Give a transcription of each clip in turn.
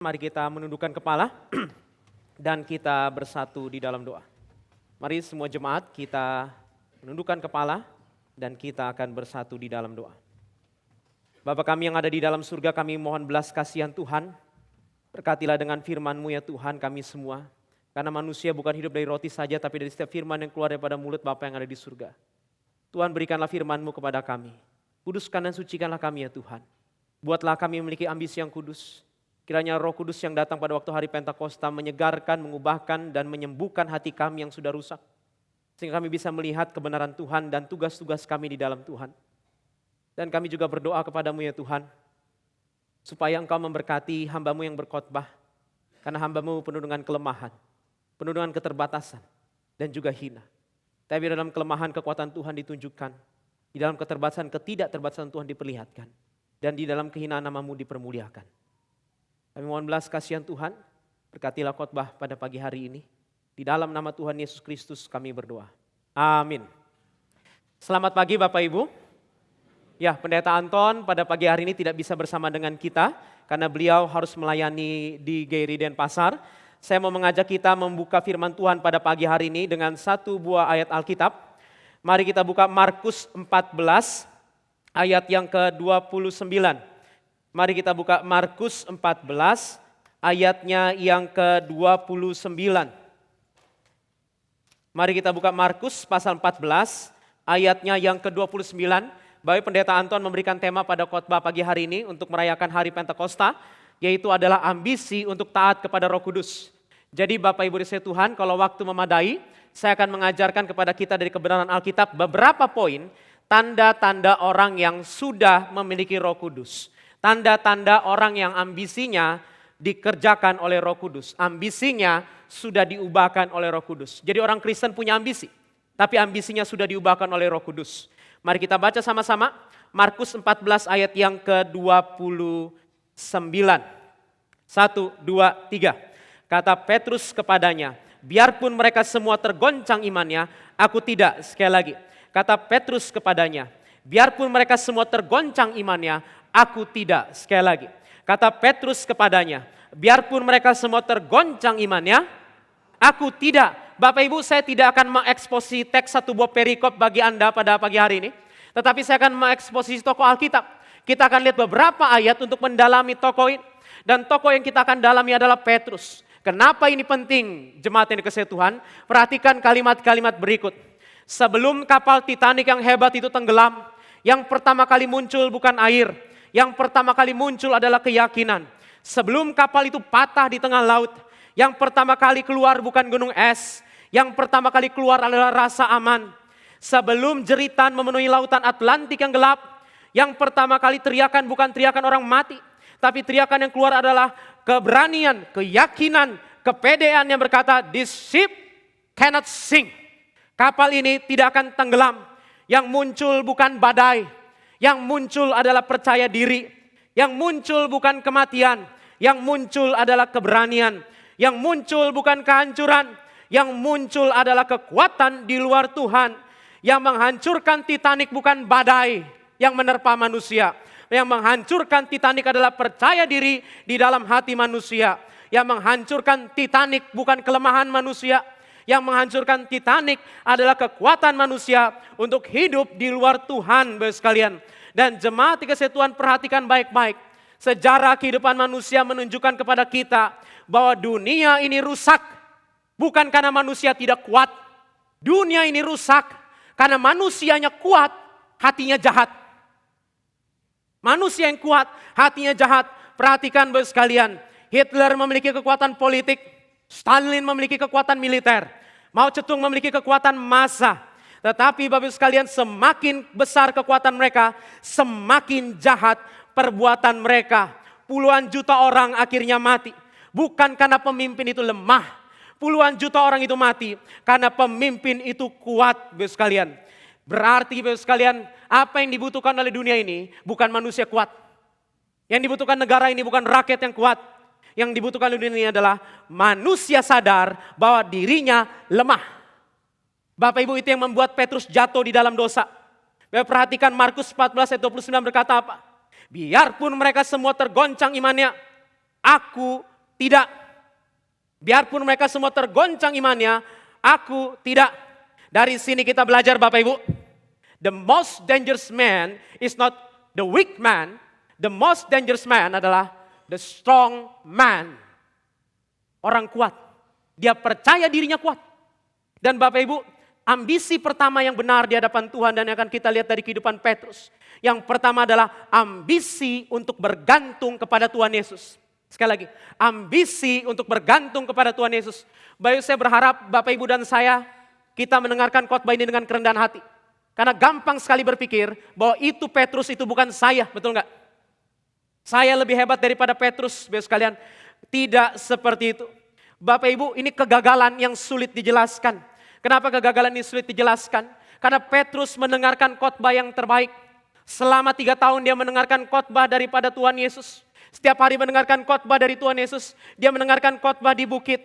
Mari kita menundukkan kepala dan kita bersatu di dalam doa. Mari semua jemaat kita menundukkan kepala dan kita akan bersatu di dalam doa. Bapa kami yang ada di dalam surga, kami mohon belas kasihan Tuhan. Berkatilah dengan firman-Mu ya Tuhan kami semua. Karena manusia bukan hidup dari roti saja, tapi dari setiap firman yang keluar daripada mulut Bapa yang ada di surga. Tuhan, berikanlah firman-Mu kepada kami. Kuduskan dan sucikanlah kami ya Tuhan. Buatlah kami memiliki ambisi yang kudus. Kiranya Roh Kudus yang datang pada waktu hari Pentakosta menyegarkan, mengubahkan, dan menyembuhkan hati kami yang sudah rusak. Sehingga kami bisa melihat kebenaran Tuhan dan tugas-tugas kami di dalam Tuhan. Dan kami juga berdoa kepadamu ya Tuhan, supaya Engkau memberkati hamba-Mu yang berkhotbah. Karena hamba-Mu penuh dengan kelemahan, penuh dengan keterbatasan, dan juga hina. Tapi dalam kelemahan kekuatan Tuhan ditunjukkan, di dalam keterbatasan ketidakterbatasan Tuhan diperlihatkan, dan di dalam kehinaan nama-Mu dipermuliakan. Kami mohon belas kasihan Tuhan, berkatilah khotbah pada pagi hari ini. Di dalam nama Tuhan Yesus Kristus kami berdoa. Amin. Selamat pagi Bapak Ibu. Ya, Pendeta Anton pada pagi hari ini tidak bisa bersama dengan kita, karena beliau harus melayani di GRI Denpasar. Saya mau mengajak kita membuka firman Tuhan pada pagi hari ini dengan satu buah ayat Alkitab. Mari kita buka Markus 14 ayat yang ke-29. Mari kita buka Markus 14 ayatnya yang ke-29. Mari kita buka Markus pasal 14 ayatnya yang ke-29. Bapak Pendeta Anton memberikan tema pada khotbah pagi hari ini untuk merayakan hari Pentakosta, yaitu adalah ambisi untuk taat kepada Roh Kudus. Jadi Bapak Ibu dikasihi Tuhan, kalau waktu memadai, saya akan mengajarkan kepada kita dari kebenaran Alkitab beberapa poin tanda-tanda orang yang sudah memiliki Roh Kudus. Tanda-tanda orang yang ambisinya dikerjakan oleh Roh Kudus. Ambisinya sudah diubahkan oleh Roh Kudus. Jadi orang Kristen punya ambisi, tapi ambisinya sudah diubahkan oleh Roh Kudus. Mari kita baca sama-sama Markus 14 ayat yang ke-29. 1, 2, 3. Kata Petrus kepadanya, biarpun mereka semua tergoncang imannya, aku tidak. Sekali lagi. Kata Petrus kepadanya, biarpun mereka semua tergoncang imannya, aku tidak. Sekali lagi. Kata Petrus kepadanya, biarpun mereka semua tergoncang imannya, aku tidak. Bapak Ibu, saya tidak akan mengeksposi teks satu buah perikop bagi Anda pada pagi hari ini. Tetapi saya akan mengeksposi tokoh Alkitab. Kita akan lihat beberapa ayat untuk mendalami tokoh ini. Dan tokoh yang kita akan dalami adalah Petrus. Kenapa ini penting jemaat yang dikasihi Tuhan? Perhatikan kalimat-kalimat berikut. Sebelum kapal Titanic yang hebat itu tenggelam, yang pertama kali muncul bukan air. Yang pertama kali muncul adalah keyakinan. Sebelum kapal itu patah di tengah laut, yang pertama kali keluar bukan gunung es. Yang pertama kali keluar adalah rasa aman. Sebelum jeritan memenuhi lautan Atlantik yang gelap, yang pertama kali teriakan bukan teriakan orang mati, tapi teriakan yang keluar adalah keberanian, keyakinan, kepedean yang berkata, this ship cannot sink. Kapal ini tidak akan tenggelam. Yang muncul bukan badai, yang muncul adalah percaya diri, yang muncul bukan kematian, yang muncul adalah keberanian, yang muncul bukan kehancuran, yang muncul adalah kekuatan di luar Tuhan. Yang menghancurkan Titanic bukan badai yang menerpa manusia. Yang menghancurkan Titanic adalah percaya diri di dalam hati manusia. Yang menghancurkan Titanic bukan kelemahan manusia. Yang menghancurkan Titanic adalah kekuatan manusia untuk hidup di luar Tuhan, Bapak sekalian. Dan jemaat dikasihi Tuhan, perhatikan baik-baik. Sejarah kehidupan manusia menunjukkan kepada kita bahwa dunia ini rusak bukan karena manusia tidak kuat. Dunia ini rusak karena manusianya kuat, hatinya jahat. Manusia yang kuat, hatinya jahat. Perhatikan Bapak sekalian, Hitler memiliki kekuatan politik, Stalin memiliki kekuatan militer, Mao Zedong memiliki kekuatan massa. Tetapi Bapak sekalian, semakin besar kekuatan mereka, semakin jahat perbuatan mereka. Puluhan juta orang akhirnya mati. Bukan karena pemimpin itu lemah. Puluhan juta orang itu mati karena pemimpin itu kuat, Bapak sekalian. Berarti Bapak sekalian, apa yang dibutuhkan oleh dunia ini bukan manusia kuat. Yang dibutuhkan negara ini bukan rakyat yang kuat. Yang dibutuhkan oleh dunia ini adalah manusia sadar bahwa dirinya lemah. Bapak Ibu, itu yang membuat Petrus jatuh di dalam dosa. Bapak perhatikan Markus 14 ayat 29 berkata apa? Biarpun mereka semua tergoncang imannya, aku tidak. Biarpun mereka semua tergoncang imannya, aku tidak. Dari sini kita belajar Bapak Ibu, the most dangerous man is not the weak man, the most dangerous man adalah the strong man. Orang kuat, dia percaya dirinya kuat. Dan Bapak Ibu, ambisi pertama yang benar di hadapan Tuhan dan yang akan kita lihat dari kehidupan Petrus. Yang pertama adalah ambisi untuk bergantung kepada Tuhan Yesus. Sekali lagi, ambisi untuk bergantung kepada Tuhan Yesus. Baik, saya berharap Bapak Ibu dan saya, kita mendengarkan khotbah ini dengan kerendahan hati. Karena gampang sekali berpikir bahwa itu Petrus, itu bukan saya, betul nggak? Saya lebih hebat daripada Petrus, Bapak sekalian. Tidak seperti itu. Bapak Ibu, ini kegagalan yang sulit dijelaskan. Kenapa kegagalan ini sulit dijelaskan? Karena Petrus mendengarkan khotbah yang terbaik. Selama 3 tahun dia mendengarkan khotbah daripada Tuhan Yesus. Setiap hari mendengarkan khotbah dari Tuhan Yesus. Dia mendengarkan khotbah di bukit.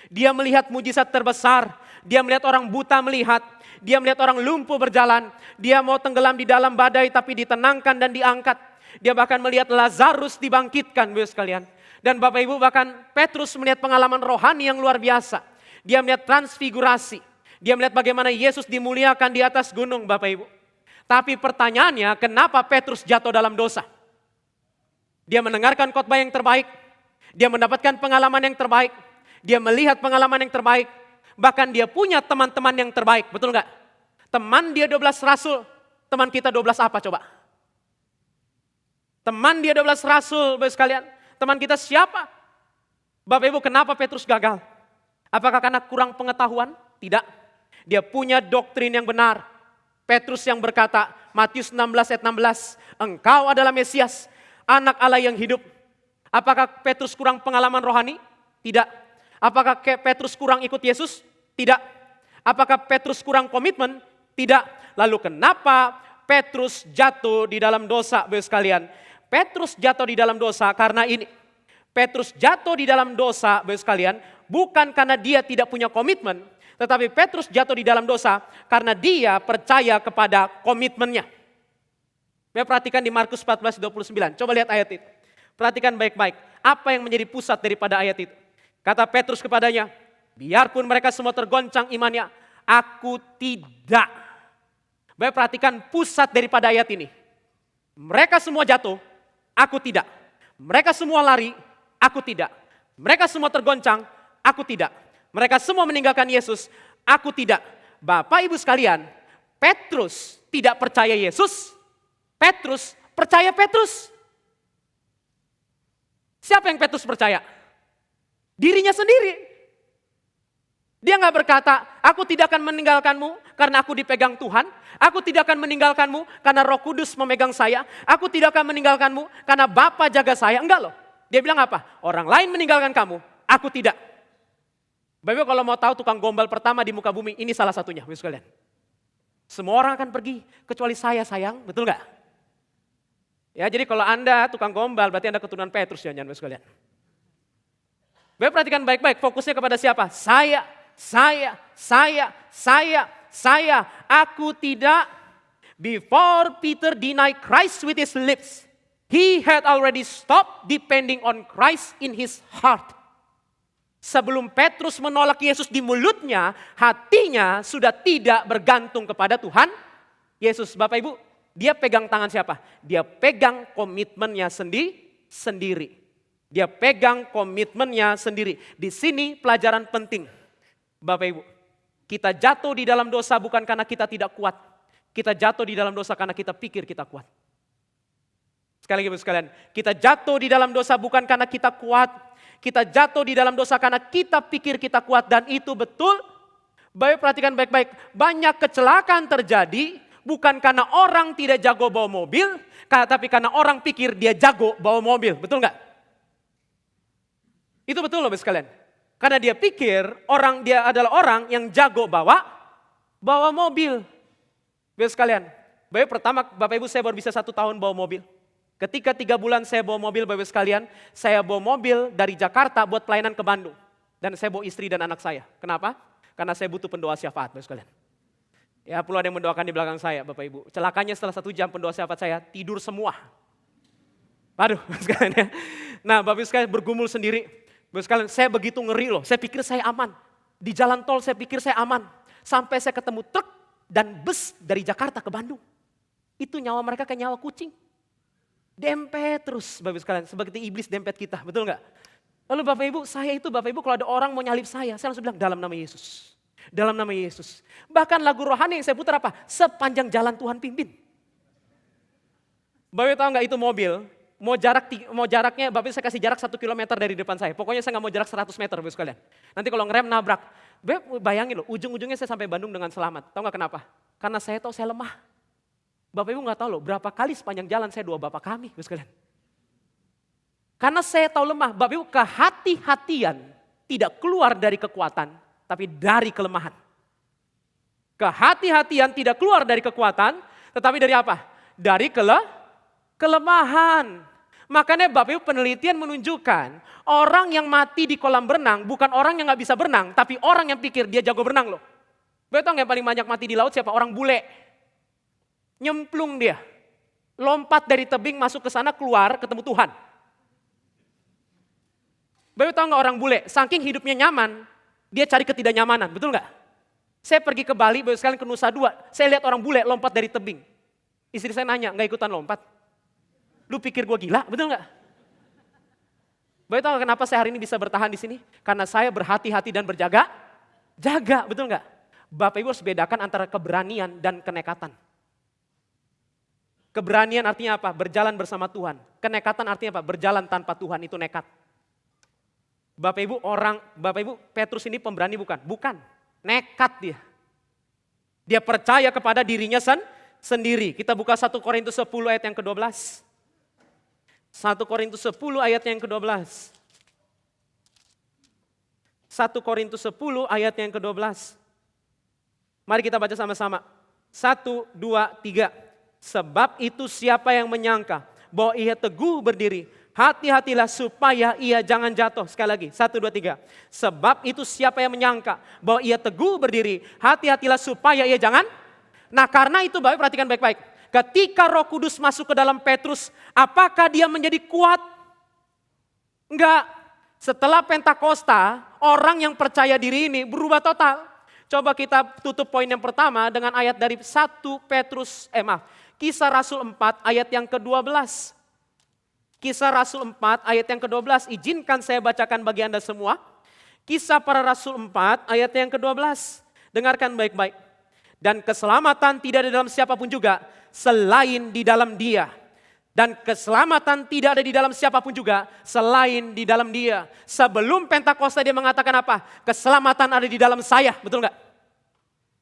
Dia melihat mujizat terbesar. Dia melihat orang buta melihat. Dia melihat orang lumpuh berjalan. Dia mau tenggelam di dalam badai tapi ditenangkan dan diangkat. Dia bahkan melihat Lazarus dibangkitkan, Bapak sekalian. Dan Bapak Ibu, bahkan Petrus melihat pengalaman rohani yang luar biasa. Dia melihat transfigurasi. Dia melihat bagaimana Yesus dimuliakan di atas gunung, Bapak Ibu. Tapi pertanyaannya, kenapa Petrus jatuh dalam dosa? Dia mendengarkan khotbah yang terbaik. Dia mendapatkan pengalaman yang terbaik. Dia melihat pengalaman yang terbaik. Bahkan dia punya teman-teman yang terbaik. Betul nggak? Teman dia 12 rasul. Teman kita 12 apa coba? Teman dia 12 rasul, Bapak sekalian. Teman kita siapa? Bapak Ibu, kenapa Petrus gagal? Apakah karena kurang pengetahuan? Tidak. Dia punya doktrin yang benar. Petrus yang berkata, Matius 16 ayat 16, engkau adalah Mesias, Anak Allah yang hidup. Apakah Petrus kurang pengalaman rohani? Tidak. Apakah Petrus kurang ikut Yesus? Tidak. Apakah Petrus kurang komitmen? Tidak. Lalu kenapa Petrus jatuh di dalam dosa, Bapak sekalian? Petrus jatuh di dalam dosa karena ini. Petrus jatuh di dalam dosa, Bapak sekalian, bukan karena dia tidak punya komitmen, tetapi Petrus jatuh di dalam dosa karena dia percaya kepada komitmennya. Perhatikan di Markus 14:29. Coba lihat ayat itu. Perhatikan baik-baik. Apa yang menjadi pusat daripada ayat itu? Kata Petrus kepadanya, biarpun mereka semua tergoncang imannya, aku tidak. Baik, perhatikan pusat daripada ayat ini. Mereka semua jatuh, aku tidak. Mereka semua lari, aku tidak. Mereka semua tergoncang, aku tidak. Mereka semua meninggalkan Yesus, aku tidak. Bapak Ibu sekalian, Petrus tidak percaya Yesus. Petrus percaya Petrus. Siapa yang Petrus percaya? Dirinya sendiri. Dia nggak berkata, aku tidak akan meninggalkanmu karena aku dipegang Tuhan. Aku tidak akan meninggalkanmu karena Roh Kudus memegang saya. Aku tidak akan meninggalkanmu karena Bapa jaga saya. Enggak loh. Dia bilang apa? Orang lain meninggalkan kamu, aku tidak. Bapak kalau mau tahu tukang gombal pertama di muka bumi, ini salah satunya, Bapak sekalian. Semua orang akan pergi, kecuali saya sayang, betul nggak? Ya, jadi kalau Anda tukang gombal, berarti Anda keturunan Petrus, jangan-jangan, Bapak sekalian. Bapak perhatikan baik-baik, fokusnya kepada siapa? Saya. Aku tidak. Before Peter deny Christ with his lips, he had already stopped depending on Christ in his heart. Sebelum Petrus menolak Yesus di mulutnya, hatinya sudah tidak bergantung kepada Tuhan Yesus. Bapak Ibu, dia pegang tangan siapa? Dia pegang komitmennya sendiri. Dia pegang komitmennya sendiri. Di sini pelajaran penting. Bapak Ibu, kita jatuh di dalam dosa bukan karena kita tidak kuat. Kita jatuh di dalam dosa karena kita pikir kita kuat. Sekali lagi Bapak sekalian, kita jatuh di dalam dosa bukan karena kita kuat. Kita jatuh di dalam dosa karena kita pikir kita kuat dan itu betul. Bapak perhatikan baik-baik, banyak kecelakaan terjadi bukan karena orang tidak jago bawa mobil, tapi karena orang pikir dia jago bawa mobil, betul nggak? Itu betul loh Bapak sekalian. Karena dia pikir dia adalah orang yang jago bawa mobil. Bapak sekalian, Bapak Ibu saya baru bisa 1 tahun bawa mobil. Ketika 3 bulan saya bawa mobil Bapak sekalian, saya bawa mobil dari Jakarta buat pelayanan ke Bandung. Dan saya bawa istri dan anak saya. Kenapa? Karena saya butuh pendoa syafaat Bapak sekalian. Ya perlu ada yang mendoakan di belakang saya Bapak Ibu. Celakanya setelah 1 jam pendoa syafaat saya tidur semua. Waduh Bapak sekalian ya. Nah Bapak Ibu sekalian bergumul sendiri. Bapak sekalian, saya begitu ngeri loh, saya pikir saya aman. Di jalan tol saya pikir saya aman. Sampai saya ketemu truk dan bus dari Jakarta ke Bandung. Itu nyawa mereka kayak nyawa kucing. Dempet terus Bapak sekalian, seperti iblis dempet kita, betul nggak? Lalu Bapak Ibu, saya itu Bapak Ibu kalau ada orang mau nyalip saya langsung bilang dalam nama Yesus. Dalam nama Yesus. Bahkan lagu rohani yang saya putar apa? Sepanjang jalan Tuhan pimpin. Bapak Ibu tahu nggak itu mobil? Mau jaraknya, Bapak saya kasih jarak 1 kilometer dari depan saya. Pokoknya saya nggak mau jarak 100 meter Bapak sekalian. Nanti kalau ngerem nabrak. Bapak bayangin loh, ujung-ujungnya saya sampai Bandung dengan selamat. Tahu nggak kenapa? Karena saya tahu saya lemah. Bapak Ibu nggak tahu loh, berapa kali sepanjang jalan saya doa Bapak kami Bapak sekalian. Karena saya tahu lemah, Bapak Ibu kehati-hatian tidak keluar dari kekuatan, tapi dari kelemahan. Kehati-hatian tidak keluar dari kekuatan, tetapi dari apa? Dari kelemahan. Makanya Bapak Ibu penelitian menunjukkan orang yang mati di kolam berenang bukan orang yang gak bisa berenang, tapi orang yang pikir dia jago berenang loh. Bapak tahu yang paling banyak mati di laut siapa? Orang bule. Nyemplung dia. Lompat dari tebing masuk ke sana keluar ketemu Tuhan. Bapak tahu gak orang bule? Saking hidupnya nyaman, dia cari ketidaknyamanan, betul gak? Saya pergi ke Bali, Bapak sekalian ke Nusa Dua, saya lihat orang bule lompat dari tebing. Istri saya nanya, gak ikutan lompat? Lu pikir gue gila, betul nggak? Bapak tahu kenapa saya hari ini bisa bertahan di sini? Karena saya berhati-hati dan jaga, betul nggak? Bapak Ibu harus bedakan antara keberanian dan kenekatan. Keberanian artinya apa? Berjalan bersama Tuhan. Kenekatan artinya apa? Berjalan tanpa Tuhan, itu nekat. Bapak Ibu Petrus ini pemberani bukan? Bukan, nekat dia. Dia percaya kepada dirinya sendiri. Kita buka 1 Korintus 10 ayat yang ke-12. 1 Korintus 10 ayat yang ke-12. 1 Korintus 10 ayat yang ke-12. Mari kita baca sama-sama. 1, 2, 3. Sebab itu siapa yang menyangka bahwa ia teguh berdiri, hati-hatilah supaya ia jangan jatuh. Sekali lagi, 1, 2, 3. Sebab itu siapa yang menyangka bahwa ia teguh berdiri, hati-hatilah supaya ia jangan. Nah karena itu Bapak perhatikan baik-baik. Ketika Roh Kudus masuk ke dalam Petrus, apakah dia menjadi kuat? Enggak. Setelah Pentakosta, orang yang percaya diri ini berubah total. Coba kita tutup poin yang pertama dengan ayat dari Kisah Rasul 4 ayat yang ke-12. Kisah Rasul 4 ayat yang ke-12, izinkan saya bacakan bagi Anda semua. Kisah para Rasul 4 ayat yang ke-12. Dengarkan baik-baik. Dan keselamatan tidak ada dalam siapapun juga selain di dalam Dia. Dan keselamatan tidak ada di dalam siapapun juga selain di dalam Dia. Sebelum Pentakosta dia mengatakan apa? Keselamatan ada di dalam saya, betul nggak?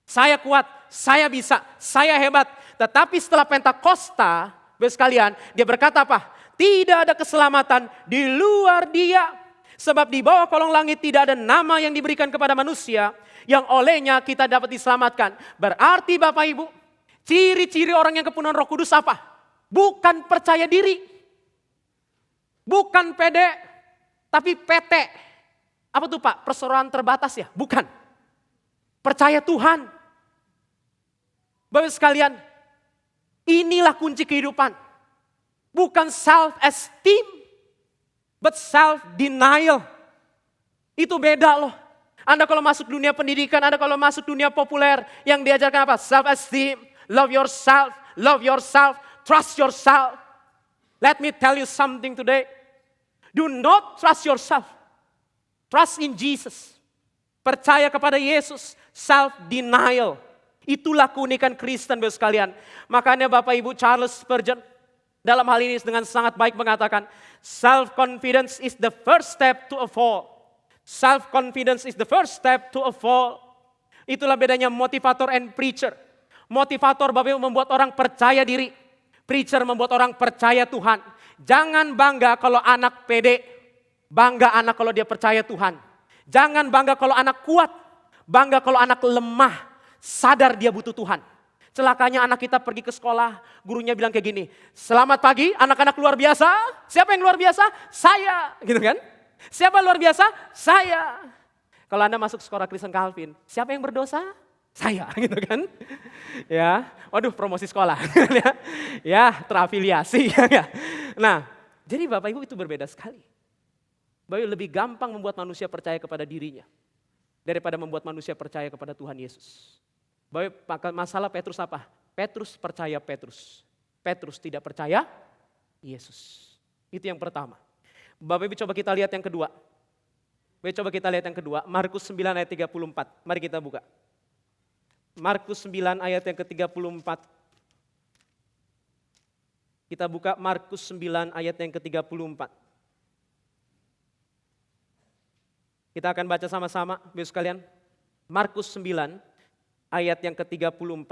Saya kuat, saya bisa, saya hebat. Tetapi setelah Pentakosta, Bapak sekalian, dia berkata apa? Tidak ada keselamatan di luar Dia. Sebab di bawah kolong langit tidak ada nama yang diberikan kepada manusia yang olehnya kita dapat diselamatkan. Berarti Bapak Ibu, ciri-ciri orang yang kepenuhan Roh Kudus apa? Bukan percaya diri. Bukan pede, tapi PT. Apa tuh Pak? Perseroan terbatas ya? Bukan. Percaya Tuhan. Bapak sekalian, inilah kunci kehidupan. Bukan self-esteem, but self-denial. Itu beda loh. Anda kalau masuk dunia pendidikan, Anda kalau masuk dunia populer, yang diajarkan apa? Self-esteem, love yourself, trust yourself. Let me tell you something today. Do not trust yourself. Trust in Jesus. Percaya kepada Yesus, self-denial. Itulah keunikan Kristen Bapak sekalian. Makanya Bapak Ibu Charles Spurgeon dalam hal ini dengan sangat baik mengatakan, self-confidence is the first step to a fall. Self-confidence is the first step to a fall. Itulah bedanya motivator and preacher. Motivator Bapak Ibu membuat orang percaya diri. Preacher membuat orang percaya Tuhan. Jangan bangga kalau anak pede. Bangga anak kalau dia percaya Tuhan. Jangan bangga kalau anak kuat. Bangga kalau anak lemah. Sadar dia butuh Tuhan. Celakanya anak kita pergi ke sekolah, gurunya bilang kayak gini, selamat pagi anak-anak luar biasa. Siapa yang luar biasa? Saya. Gitu kan? Siapa luar biasa? Saya. Kalau Anda masuk sekolah Kristen Calvin, siapa yang berdosa? Saya. Gitu kan? Ya, waduh promosi sekolah. Ya, terafiliasi. Nah, jadi Bapak Ibu itu berbeda sekali. Bahwa lebih gampang membuat manusia percaya kepada dirinya daripada membuat manusia percaya kepada Tuhan Yesus. Bahwa masalah Petrus apa? Petrus percaya Petrus. Petrus tidak percaya Yesus. Itu yang pertama. Bapak Ibu coba kita lihat yang kedua. Coba kita lihat yang kedua, Markus 9 ayat 34. Mari kita buka. Markus 9 ayat yang ke-34. Kita buka Markus 9 ayat yang ke-34. Kita akan baca sama-sama, Bapak sekalian. Markus 9 ayat yang ke-34.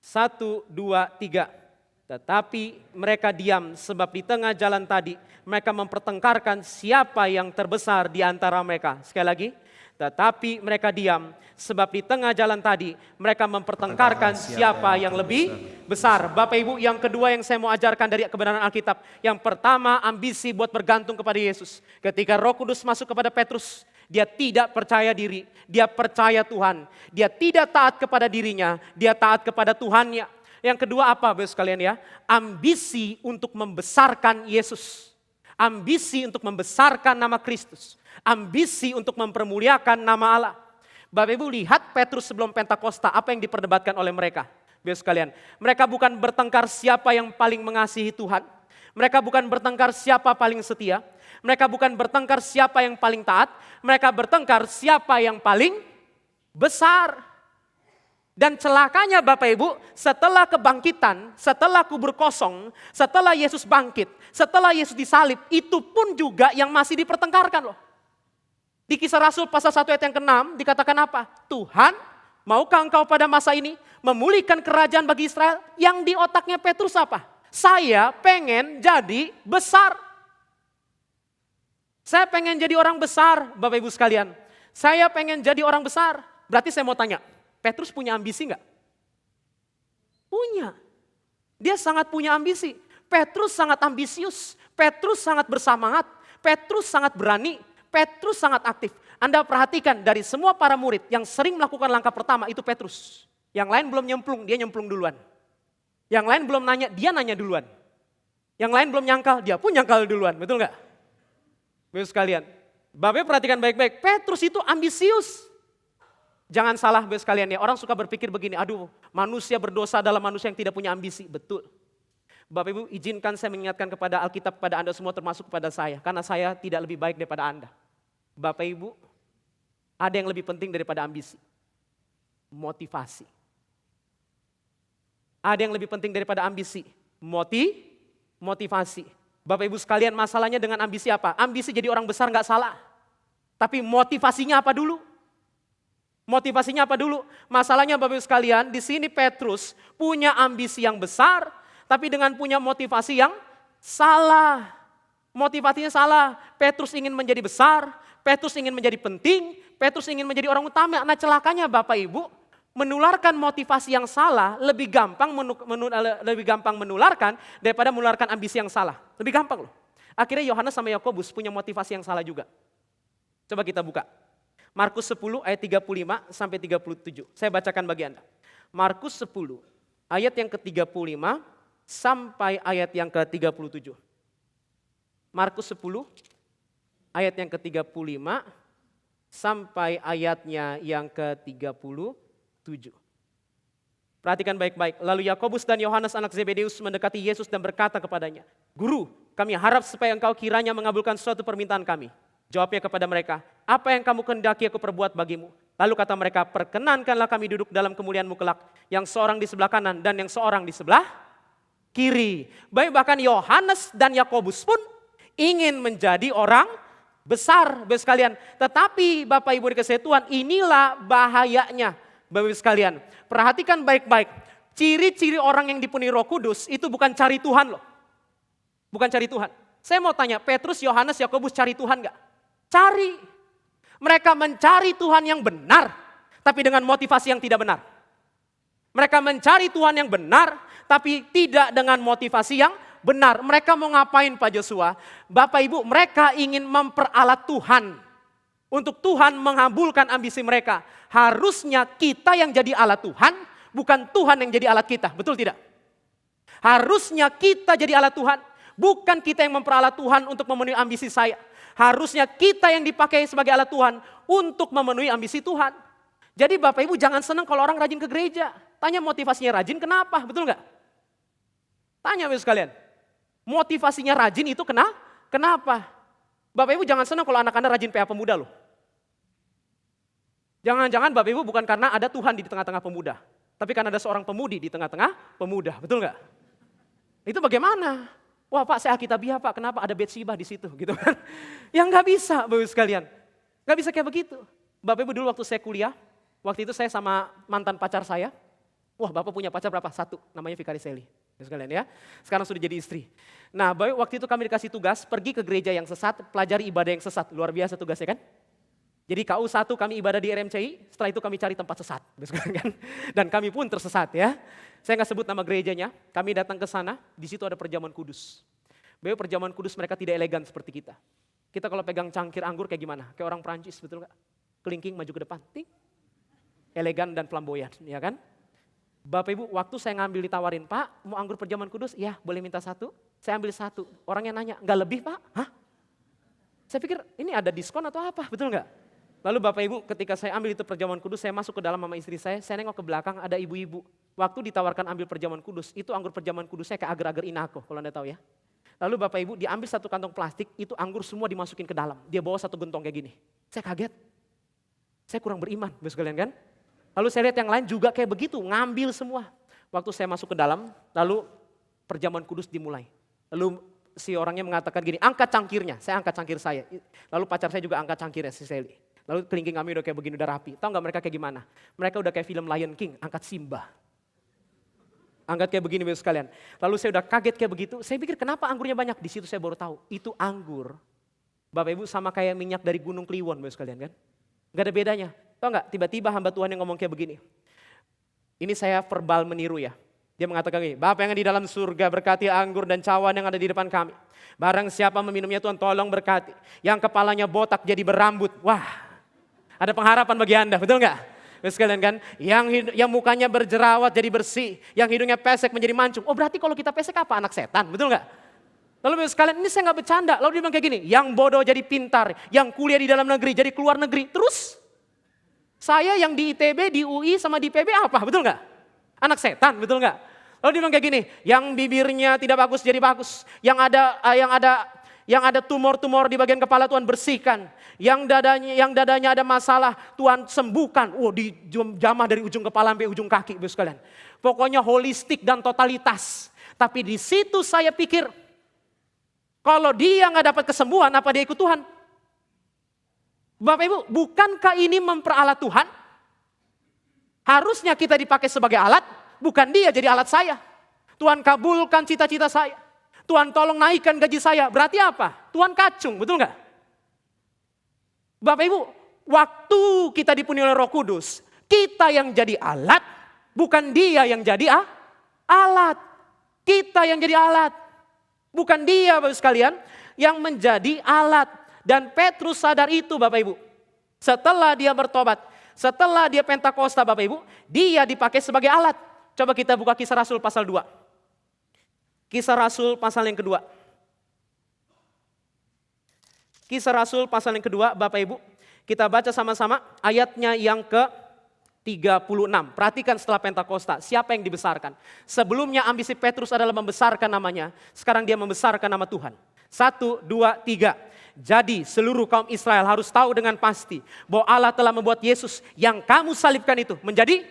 1, 2, 3. Tetapi mereka diam sebab di tengah jalan tadi mereka mempertengkarkan siapa yang terbesar di antara mereka. Sekali lagi, tetapi mereka diam sebab di tengah jalan tadi mereka mempertengkarkan siapa yang lebih besar. Bapak Ibu, yang kedua yang saya mau ajarkan dari kebenaran Alkitab. Yang pertama, ambisi buat bergantung kepada Yesus. Ketika Roh Kudus masuk kepada Petrus, dia tidak percaya diri, dia percaya Tuhan. Dia tidak taat kepada dirinya, dia taat kepada Tuhannya. Yang kedua apa Bapak sekalian ya? Ambisi untuk membesarkan Yesus. Ambisi untuk membesarkan nama Kristus. Ambisi untuk mempermuliakan nama Allah. Bapak Ibu lihat Petrus sebelum Pentakosta, apa yang diperdebatkan oleh mereka? Bapak sekalian, mereka bukan bertengkar siapa yang paling mengasihi Tuhan. Mereka bukan bertengkar siapa paling setia. Mereka bukan bertengkar siapa yang paling taat. Mereka bertengkar siapa yang paling besar. Dan celakanya Bapak Ibu, setelah kebangkitan, setelah kubur kosong, setelah Yesus bangkit, setelah Yesus disalib, itu pun juga yang masih dipertengkarkan loh. Di Kisah Rasul pasal 1 ayat yang ke-6 dikatakan apa? Tuhan, maukah engkau pada masa ini memulihkan kerajaan bagi Israel? Yang di otaknya Petrus apa? Saya pengen jadi besar. Saya pengen jadi orang besar, Bapak Ibu sekalian. Saya pengen jadi orang besar. Berarti saya mau tanya, Petrus punya ambisi enggak? Punya. Dia sangat punya ambisi. Petrus sangat ambisius. Petrus sangat bersemangat. Petrus sangat berani. Petrus sangat aktif. Anda perhatikan dari semua para murid yang sering melakukan langkah pertama itu Petrus. Yang lain belum nyemplung, dia nyemplung duluan. Yang lain belum nanya, dia nanya duluan. Yang lain belum nyangkal, dia pun nyangkal duluan. Betul enggak? Bapak sekalian. Bapak perhatikan baik-baik. Petrus itu ambisius. Jangan salah Bapak sekalian ya, orang suka berpikir begini, aduh manusia berdosa adalah manusia yang tidak punya ambisi. Betul. Bapak Ibu izinkan saya mengingatkan kepada Alkitab kepada Anda semua termasuk kepada saya. Karena saya tidak lebih baik daripada Anda. Bapak Ibu, ada yang lebih penting daripada ambisi. Motivasi. Ada yang lebih penting daripada ambisi. Motivasi. Bapak Ibu sekalian masalahnya dengan ambisi apa? Ambisi jadi orang besar gak salah. Tapi motivasinya apa dulu? Motivasinya apa dulu? Masalahnya Bapak Ibu sekalian, di sini Petrus punya ambisi yang besar, tapi dengan punya motivasi yang salah. Motivasinya salah. Petrus ingin menjadi besar, Petrus ingin menjadi penting, Petrus ingin menjadi orang utama. Nah celakanya Bapak Ibu, menularkan motivasi yang salah lebih gampang menularkan daripada menularkan ambisi yang salah. Lebih gampang loh. Akhirnya Yohanes sama Yakobus punya motivasi yang salah juga. Coba kita buka. Markus 10 ayat 35 sampai 37. Saya bacakan bagi Anda. Markus 10 ayat yang ke-35 sampai ayat yang ke-37. Markus 10 ayat yang ke-35 sampai ayatnya yang ke-37. Perhatikan baik-baik. Lalu Yakobus dan Yohanes anak Zebedeus mendekati Yesus dan berkata kepadanya, "Guru, kami harap supaya engkau kiranya mengabulkan suatu permintaan kami." Jawabnya kepada mereka, "Apa yang kamu kehendaki aku perbuat bagimu?" Lalu kata mereka, "Perkenankanlah kami duduk dalam kemuliaan-Mu kelak, yang seorang di sebelah kanan dan yang seorang di sebelah kiri." Baik, bahkan Yohanes dan Yakobus pun ingin menjadi orang besar, Bapak sekalian. Tetapi Bapak Ibu dikasihi Tuhan, inilah bahayanya, Bapak Ibu sekalian. Perhatikan baik-baik, ciri-ciri orang yang dipenuhi Roh Kudus itu bukan cari Tuhan loh. Bukan cari Tuhan. Saya mau tanya, Petrus, Yohanes, Yakobus cari Tuhan gak? Cari. Mereka mencari Tuhan yang benar, tapi dengan motivasi yang tidak benar. Mereka mencari Tuhan yang benar, tapi tidak dengan motivasi yang benar. Mereka mau ngapain Pak Joshua? Bapak Ibu, mereka ingin memperalat Tuhan. Untuk Tuhan mengabulkan ambisi mereka. Harusnya kita yang jadi alat Tuhan, bukan Tuhan yang jadi alat kita. Betul tidak? Harusnya kita jadi alat Tuhan. Bukan kita yang memperalat Tuhan untuk memenuhi ambisi saya. Harusnya kita yang dipakai sebagai alat Tuhan untuk memenuhi ambisi Tuhan. Jadi Bapak Ibu jangan senang kalau orang rajin ke gereja. Tanya motivasinya rajin kenapa, betul nggak? Tanya Bapak sekalian. Motivasinya rajin itu kenapa? Bapak Ibu jangan senang kalau anak-anak rajin PA pemuda loh. Jangan-jangan Bapak Ibu bukan karena ada Tuhan di tengah-tengah pemuda. Tapi karena ada seorang pemudi di tengah-tengah pemuda, betul nggak? Itu bagaimana? Wah Pak, saya Alkitabiah Pak, kenapa ada Betsibah di situ gitu kan? Yang nggak bisa Bapak Ibu sekalian. Nggak bisa kayak begitu. Bapak Ibu dulu waktu saya kuliah, waktu itu saya sama mantan pacar saya. Wah Bapak punya pacar berapa? 1, namanya Fikari Seli. Sekalian ya, sekarang sudah jadi istri. Nah Bapak waktu itu kami dikasih tugas, pergi ke gereja yang sesat, pelajari ibadah yang sesat. Luar biasa tugasnya kan? Jadi KU 1 kami ibadah di RMCI, setelah itu kami cari tempat sesat. Kan? Dan kami pun tersesat ya. Saya nggak sebut nama gerejanya, kami datang ke sana, di situ ada perjamuan kudus. Bapak perjamuan kudus mereka tidak elegan seperti kita. Kita kalau pegang cangkir anggur kayak gimana? Kayak orang Perancis, betul nggak? Kelingking maju ke depan, ting. Elegan dan flamboyan, ya kan? Bapak Ibu, waktu saya ngambil ditawarin, Pak mau anggur perjamuan kudus? Iya, boleh minta 1. Saya ambil 1. Orangnya nanya, nggak lebih Pak? Hah? Saya pikir ini ada diskon atau apa, betul nggak? Lalu Bapak Ibu ketika saya ambil itu perjamuan kudus, saya masuk ke dalam sama istri saya nengok ke belakang ada ibu-ibu. Waktu ditawarkan ambil perjamuan kudus, itu anggur perjamuan kudusnya kayak agar-agar Inako, kalau Anda tahu ya. Lalu Bapak Ibu diambil 1 kantong plastik, itu anggur semua dimasukin ke dalam. Dia bawa 1 gentong kayak gini. Saya kaget. Saya kurang beriman, Bapak sekalian kan. Lalu saya lihat yang lain juga kayak begitu, ngambil semua. Waktu saya masuk ke dalam, lalu perjamuan kudus dimulai. Lalu si orangnya mengatakan gini, angkat cangkirnya. Saya angkat cangkir saya. Lalu pacar saya juga angkat cangkirnya, si Sally. Lalu kelingking kami udah kayak begini, udah rapi. Tahu gak mereka kayak gimana? Mereka udah kayak film Lion King, angkat Simba. Angkat kayak begini Bapak sekalian. Lalu saya udah kaget kayak begitu, saya pikir kenapa anggurnya banyak? Di situ saya baru tahu, itu anggur. Bapak Ibu sama kayak minyak dari Gunung Kliwon Bapak sekalian kan. Gak ada bedanya. Tahu gak, tiba-tiba hamba Tuhan yang ngomong kayak begini. Ini saya verbal meniru ya. Dia mengatakan gini, Bapa yang di dalam surga berkati anggur dan cawan yang ada di depan kami. Barang siapa meminumnya Tuhan tolong berkati. Yang kepalanya botak jadi berambut. Wah. Ada pengharapan bagi Anda, betul nggak? Sekalian kan, yang mukanya berjerawat jadi bersih, yang hidungnya pesek menjadi mancung. Oh berarti kalau kita pesek apa? Anak setan, betul nggak? Lalu sekalian, ini saya nggak bercanda. Lalu dia bilang kayak gini, yang bodoh jadi pintar, yang kuliah di dalam negeri jadi keluar negeri. Terus saya yang di ITB, di UI sama di PB apa? Betul nggak? Anak setan, betul nggak? Lalu dia bilang kayak gini, yang bibirnya tidak bagus jadi bagus, yang ada tumor-tumor di bagian kepala Tuhan bersihkan. Yang dadanya ada masalah Tuhan sembuhkan. Dijamah dari ujung kepala sampai ujung kaki Bapak sekalian. Pokoknya holistik dan totalitas. Tapi di situ saya pikir, kalau dia nggak dapat kesembuhan, apa dia ikut Tuhan? Bapak Ibu, bukankah ini memperalat Tuhan? Harusnya kita dipakai sebagai alat, bukan dia jadi alat saya. Tuhan kabulkan cita-cita saya. Tuhan tolong naikkan gaji saya. Berarti apa? Tuhan kacung, betul nggak? Bapak Ibu, waktu kita dipenuhi oleh Roh Kudus, kita yang jadi alat, bukan dia yang jadi alat. Kita yang jadi alat. Bukan dia Bapak sekalian yang menjadi alat. Dan Petrus sadar itu Bapak Ibu. Setelah dia bertobat, setelah dia Pentakosta Bapak Ibu, dia dipakai sebagai alat. Coba kita buka Kisah Rasul pasal 2. Kisah Rasul pasal yang kedua. Kisah Rasul pasal yang kedua, Bapak Ibu. Kita baca sama-sama ayatnya yang ke-36. Perhatikan setelah Pentakosta, siapa yang dibesarkan. Sebelumnya ambisi Petrus adalah membesarkan namanya. Sekarang dia membesarkan nama Tuhan. 1, 2, 3. Jadi seluruh kaum Israel harus tahu dengan pasti bahwa Allah telah membuat Yesus yang kamu salibkan itu menjadi.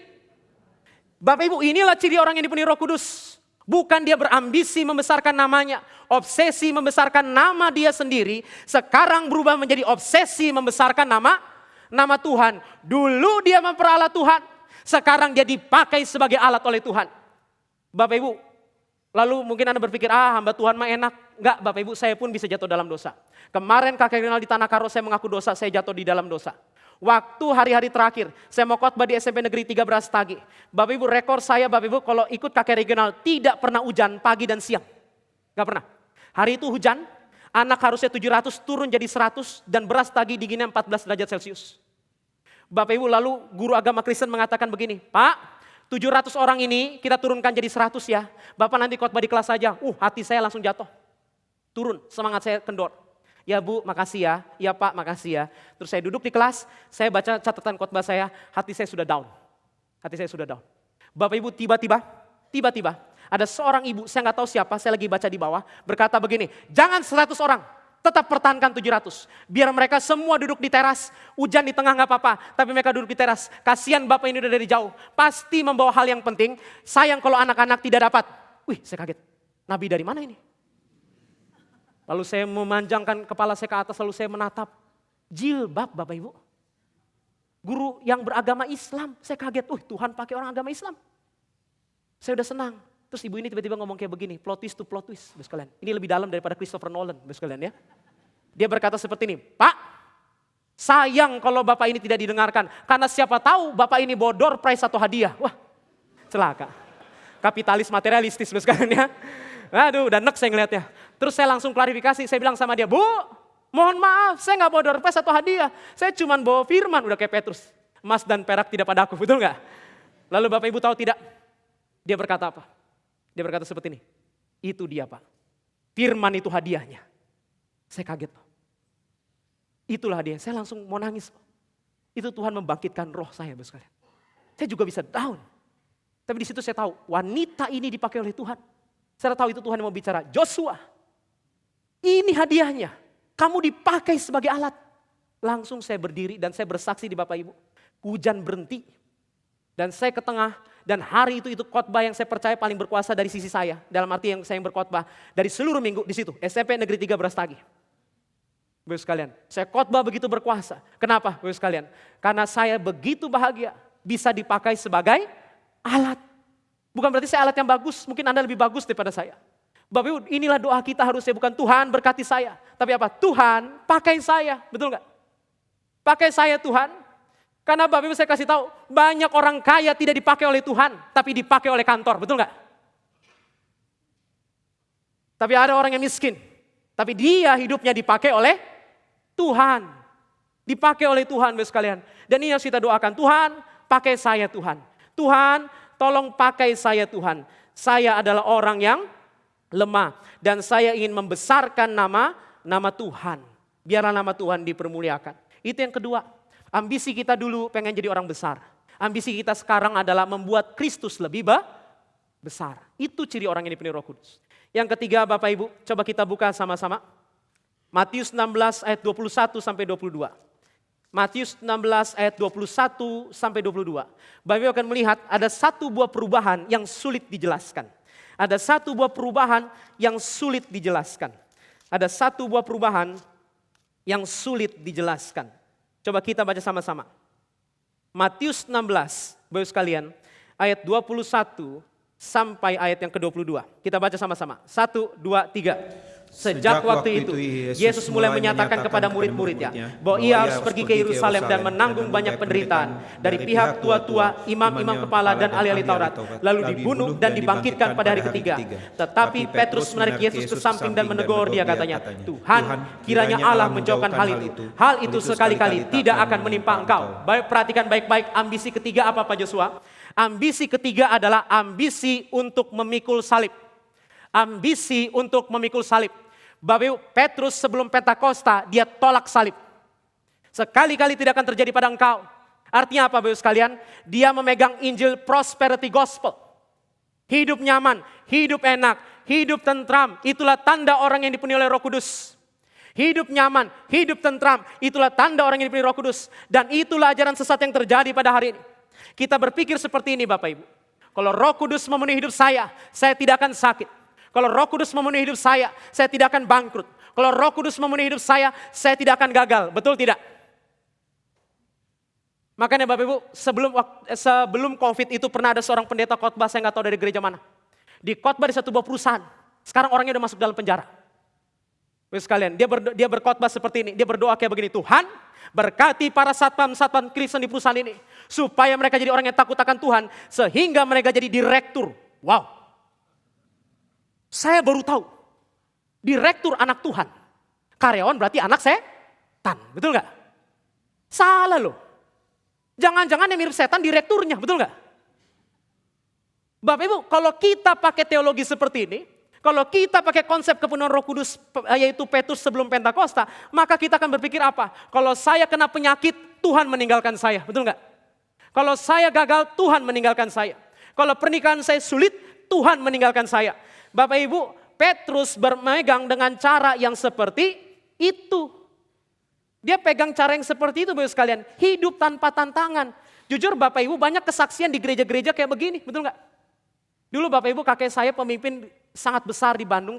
Bapak Ibu, inilah ciri orang yang dipenuhi Roh Kudus. Bukan dia berambisi membesarkan namanya, obsesi membesarkan nama dia sendiri, sekarang berubah menjadi obsesi membesarkan nama Tuhan. Dulu dia memperalat Tuhan, sekarang dia dipakai sebagai alat oleh Tuhan. Bapak Ibu, lalu mungkin Anda berpikir, hamba Tuhan mah enak. Enggak Bapak Ibu, saya pun bisa jatuh dalam dosa. Kemarin kakek kenal di Tanah Karo, saya mengaku dosa, saya jatuh di dalam dosa. Waktu hari-hari terakhir, saya mau khotbah di SMP Negeri 3 Brastagi. Bapak Ibu, rekor saya Bapak Ibu kalau ikut kakek regional tidak pernah hujan pagi dan siang. Gak pernah. Hari itu hujan, anak harusnya 700 turun jadi 100 dan Brastagi dinginnya 14 derajat Celcius. Bapak Ibu, lalu guru agama Kristen mengatakan begini, Pak, 700 orang ini kita turunkan jadi 100 ya. Bapak nanti khotbah di kelas saja. Hati saya langsung jatuh. Turun, semangat saya kendor. Ya Bu, makasih ya. Ya Pak, makasih ya. Terus saya duduk di kelas, saya baca catatan khotbah saya, hati saya sudah down. Hati saya sudah down. Bapak Ibu tiba-tiba ada seorang ibu, saya nggak tahu siapa, saya lagi baca di bawah, berkata begini, jangan 100 orang, tetap pertahankan 700. Biar mereka semua duduk di teras, hujan di tengah nggak apa-apa, tapi mereka duduk di teras. Kasihan Bapak ini udah dari jauh, pasti membawa hal yang penting, sayang kalau anak-anak tidak dapat. Wih, saya kaget, nabi dari mana ini? Lalu saya memanjangkan kepala saya ke atas, lalu saya menatap jilbab Bapak Ibu. Guru yang beragama Islam, saya kaget, Tuhan pakai orang agama Islam. Saya udah senang. Terus ibu ini tiba-tiba ngomong kayak begini, plot twist to plot twist, Bapak sekalian. Ini lebih dalam daripada Christopher Nolan, Bapak sekalian ya. Dia berkata seperti ini, Pak, sayang kalau Bapak ini tidak didengarkan. Karena siapa tahu Bapak ini bawa door prize atau hadiah. Wah, celaka. Kapitalis materialistis, Bapak sekalian ya. Aduh, udah nek saya ngeliatnya. Terus saya langsung klarifikasi, saya bilang sama dia, Bu, mohon maaf, saya nggak bawa door prize atau hadiah. Saya cuma bawa firman, udah kayak Petrus. Emas dan perak tidak padaku, betul nggak? Lalu Bapak Ibu tahu tidak? Dia berkata apa? Dia berkata seperti ini, itu dia Pak, firman itu hadiahnya. Saya kaget Pak. Itulah hadiah, saya langsung mau nangis Pak. Itu Tuhan membangkitkan roh saya Bapak sekalian. Saya juga bisa down. Tapi di situ saya tahu, wanita ini dipakai oleh Tuhan. Saya tahu itu Tuhan yang mau bicara, Joshua, ini hadiahnya, kamu dipakai sebagai alat. Langsung saya berdiri dan saya bersaksi di Bapak Ibu. Hujan berhenti. Dan saya ke tengah, dan hari itu khotbah yang saya percaya paling berkuasa dari sisi saya. Dalam arti yang saya berkhotbah dari seluruh minggu di situ. SMP Negeri 3 Brastagi. Bapak sekalian, saya khotbah begitu berkuasa. Kenapa Bapak sekalian? Karena saya begitu bahagia bisa dipakai sebagai alat. Bukan berarti saya alat yang bagus, mungkin Anda lebih bagus daripada saya. Bapak Ibu, inilah doa kita harusnya, bukan Tuhan berkati saya. Tapi apa? Tuhan pakai saya, betul nggak? Pakai saya Tuhan. Karena Bapak Ibu saya kasih tahu, banyak orang kaya tidak dipakai oleh Tuhan, tapi dipakai oleh kantor, betul nggak? Tapi ada orang yang miskin, tapi dia hidupnya dipakai oleh Tuhan. Dipakai oleh Tuhan Bapak sekalian. Dan ini yang kita doakan, Tuhan pakai saya Tuhan. Tuhan tolong pakai saya Tuhan. Saya adalah orang yang lemah dan saya ingin membesarkan nama Tuhan. Biarlah nama Tuhan dipermuliakan. Itu yang kedua. Ambisi kita dulu pengen jadi orang besar. Ambisi kita sekarang adalah membuat Kristus lebih besar. Itu ciri orang yang dipenuhi Roh Kudus. Yang ketiga Bapak Ibu, coba kita buka sama-sama. Matius 16 ayat 21 sampai 22. Matius 16 ayat 21 sampai 22. Bapak Ibu akan melihat ada satu buah perubahan yang sulit dijelaskan. Ada satu buah perubahan yang sulit dijelaskan. Ada satu buah perubahan yang sulit dijelaskan. Coba kita baca sama-sama. Matius 16, Bapak sekalian, ayat 21 sampai ayat yang ke-22. Kita baca sama-sama. 1, 2, 3. Sejak waktu itu, Yesus mulai menyatakan kepada murid-muridnya bahwa ia harus pergi ke Yerusalem dan menanggung banyak penderitaan dari pihak tua-tua, imam-imam kepala dan ahli-ahli Taurat, lalu dibunuh dan dibangkitkan pada hari ketiga. Tetapi Petrus menarik Yesus ke samping dan menegur dia, katanya, Tuhan, kiranya Allah menjauhkan hal itu. Hal itu sekali-kali tidak akan menimpa engkau. Baik, perhatikan baik-baik, ambisi ketiga apa Pak Joshua? Ambisi ketiga adalah ambisi untuk memikul salib. Ambisi untuk memikul salib. Bapak Ibu, Petrus sebelum Pentakosta dia tolak salib. Sekali-kali tidak akan terjadi pada engkau. Artinya apa Bapak Ibu sekalian? Dia memegang Injil prosperity gospel. Hidup nyaman, hidup enak, hidup tentram. Itulah tanda orang yang dipenuhi oleh Roh Kudus. Hidup nyaman, hidup tentram. Itulah tanda orang yang dipenuhi Roh Kudus. Dan itulah ajaran sesat yang terjadi pada hari ini. Kita berpikir seperti ini Bapak Ibu. Kalau Roh Kudus memenuhi hidup saya tidak akan sakit. Kalau Roh Kudus memenuhi hidup saya tidak akan bangkrut. Kalau Roh Kudus memenuhi hidup saya tidak akan gagal. Betul tidak? Makanya Bapak Ibu, sebelum COVID itu pernah ada seorang pendeta khotbah, saya nggak tahu dari gereja mana. Di khotbah di satu buah perusahaan. Sekarang orangnya udah masuk dalam penjara. Bapak sekalian, dia berkhotbah seperti ini. Dia berdoa kayak begini, Tuhan berkati para satpam Kristen di perusahaan ini. Supaya mereka jadi orang yang takut akan Tuhan. Sehingga mereka jadi direktur. Wow. Saya baru tahu, direktur anak Tuhan, karyawan berarti anak setan, betul nggak? Salah loh. Jangan-jangan yang mirip setan direkturnya, betul nggak? Bapak Ibu, kalau kita pakai teologi seperti ini, Kalau kita pakai konsep kepenuhan Roh Kudus, yaitu Petrus sebelum Pentakosta, maka kita akan berpikir apa? Kalau saya kena penyakit, Tuhan meninggalkan saya. Betul nggak? Kalau saya gagal, Tuhan meninggalkan saya. Kalau pernikahan saya sulit, Tuhan meninggalkan saya. Bapak Ibu, Petrus bermegang dengan cara yang seperti itu. Dia pegang cara yang seperti itu Bapak sekalian. Hidup tanpa tantangan. Jujur Bapak Ibu banyak kesaksian di gereja-gereja kayak begini. Betul nggak? Dulu Bapak Ibu kakek saya pemimpin sangat besar di Bandung.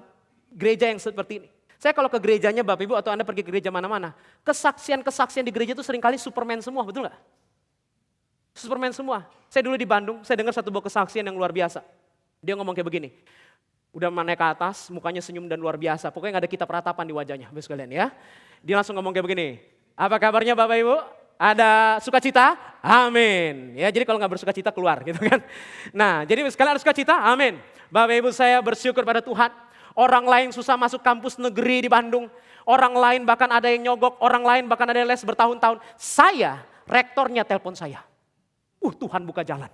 Gereja yang seperti ini. Saya kalau ke gerejanya Bapak Ibu atau Anda pergi ke gereja mana-mana. Kesaksian-kesaksian di gereja itu seringkali Superman semua. Betul nggak? Superman semua. Saya dulu di Bandung, saya dengar satu buah kesaksian yang luar biasa. Dia ngomong kayak begini. Udah naik ke atas, mukanya senyum dan luar biasa. Pokoknya gak ada kitab ratapan di wajahnya, Bapak sekalian ya. Dia langsung ngomong kayak begini. Apa kabarnya Bapak Ibu? Ada sukacita? Amin. Ya, jadi kalau gak bersukacita keluar gitu kan. Nah, jadi sekalian ada sukacita? Amin. Bapak Ibu saya bersyukur pada Tuhan. Orang lain susah masuk kampus negeri di Bandung. Orang lain bahkan ada yang nyogok, orang lain bahkan ada yang les bertahun-tahun. Saya, rektornya telepon saya. Tuhan buka jalan.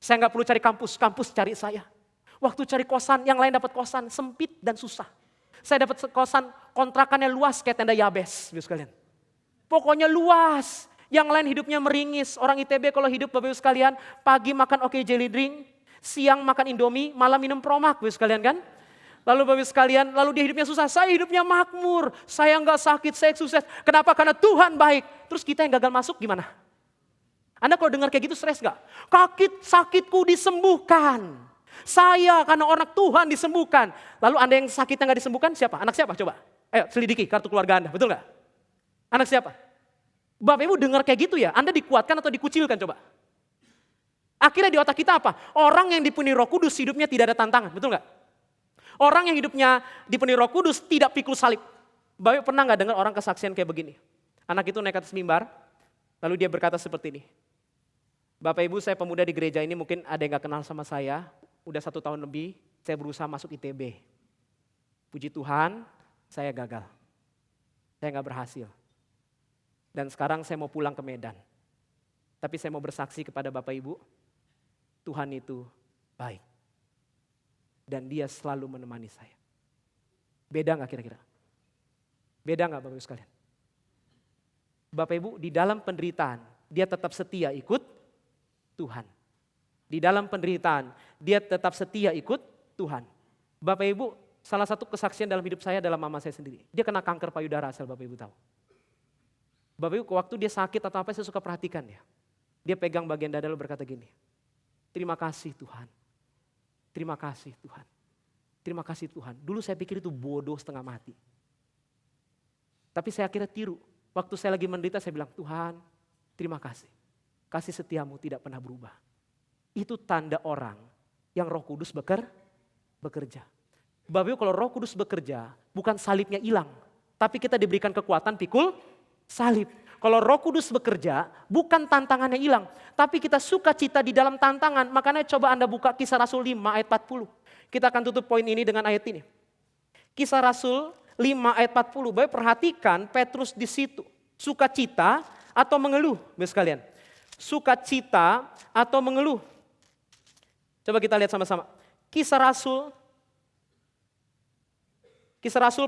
Saya gak perlu cari kampus, kampus cari saya. Waktu cari kosan, yang lain dapat kosan sempit dan susah. Saya dapat kosan kontrakannya luas kayak tenda Yabes, Bapak sekalian. Pokoknya luas. Yang lain hidupnya meringis. Orang ITB kalau hidup Bapak sekalian, pagi makan oke jelly drink, siang makan Indomie, malam minum Promak, Bapak sekalian kan. Lalu Bapak sekalian, lalu dia hidupnya susah. Saya hidupnya makmur, saya nggak sakit, saya sukses. Kenapa? Karena Tuhan baik. Terus kita yang gagal masuk gimana? Anda kalau dengar kayak gitu stres gak? Sakitku disembuhkan. Saya karena orang Tuhan disembuhkan. Lalu Anda yang sakitnya gak disembuhkan siapa? Anak siapa coba? Ayo selidiki kartu keluarga Anda, betul gak? Anak siapa? Bapak Ibu dengar kayak gitu ya, Anda dikuatkan atau dikucilkan coba? Akhirnya di otak kita apa? Orang yang dipenuhi Roh Kudus hidupnya tidak ada tantangan, betul gak? Orang yang hidupnya dipenuhi Roh Kudus tidak pikul salib. Bapak Ibu pernah gak dengar orang kesaksian kayak begini? Anak itu naik atas mimbar, lalu dia berkata seperti ini. Bapak Ibu saya pemuda di gereja ini mungkin ada yang gak kenal sama saya. Udah 1 tahun lebih saya berusaha masuk ITB. Puji Tuhan saya gagal. Saya gak berhasil. Dan sekarang saya mau pulang ke Medan. Tapi saya mau bersaksi kepada Bapak Ibu. Tuhan itu baik. Dan dia selalu menemani saya. Beda gak kira-kira? Beda gak Bapak Ibu sekalian? Bapak Ibu di dalam penderitaan dia tetap setia ikut Tuhan. Di dalam penderitaan, dia tetap setia ikut Tuhan. Bapak Ibu, salah satu kesaksian dalam hidup saya adalah mama saya sendiri. Dia kena kanker payudara asal Bapak Ibu tahu. Bapak Ibu, waktu dia sakit atau apa saya suka perhatikan ya. Dia pegang bagian dada lalu berkata gini, terima kasih Tuhan. Terima kasih Tuhan. Terima kasih Tuhan. Dulu saya pikir itu bodoh setengah mati. Tapi saya akhirnya tiru. Waktu saya lagi menderita saya bilang, Tuhan terima kasih. Kasih setiamu tidak pernah berubah. Itu tanda orang yang Roh Kudus bekerja. Bapak Ibu kalau Roh Kudus bekerja, bukan salibnya hilang. Tapi kita diberikan kekuatan pikul salib. Kalau Roh Kudus bekerja, bukan tantangannya hilang. Tapi kita sukacita di dalam tantangan. Makanya coba Anda buka Kisah Rasul 5 ayat 40. Kita akan tutup poin ini dengan ayat ini. Kisah Rasul 5 ayat 40. Bapak perhatikan Petrus di situ. Sukacita atau mengeluh, Bapak sekalian. Sukacita atau mengeluh. Coba kita lihat sama-sama. Kisah Rasul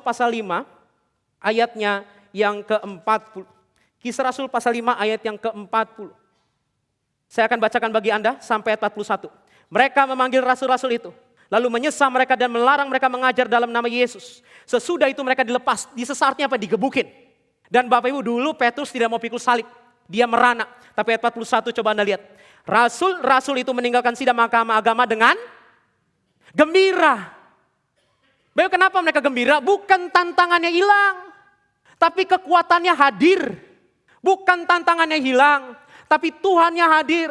pasal 5 ayatnya yang ke-40. Kisah Rasul pasal 5 ayat yang ke-40. Saya akan bacakan bagi Anda sampai ayat 41. Mereka memanggil rasul-rasul itu. Lalu menyesal mereka dan melarang mereka mengajar dalam nama Yesus. Sesudah itu mereka dilepas. Disesatnya apa? Digebukin. Dan Bapak Ibu dulu Petrus tidak mau pikul salib. Dia merana. Tapi ayat 41 coba Anda lihat. Rasul-rasul itu meninggalkan sidang mahkamah agama dengan gembira. Bapak kenapa mereka gembira? Bukan tantangannya hilang. Tapi kekuatannya hadir. Bukan tantangannya hilang. Tapi Tuhannya hadir.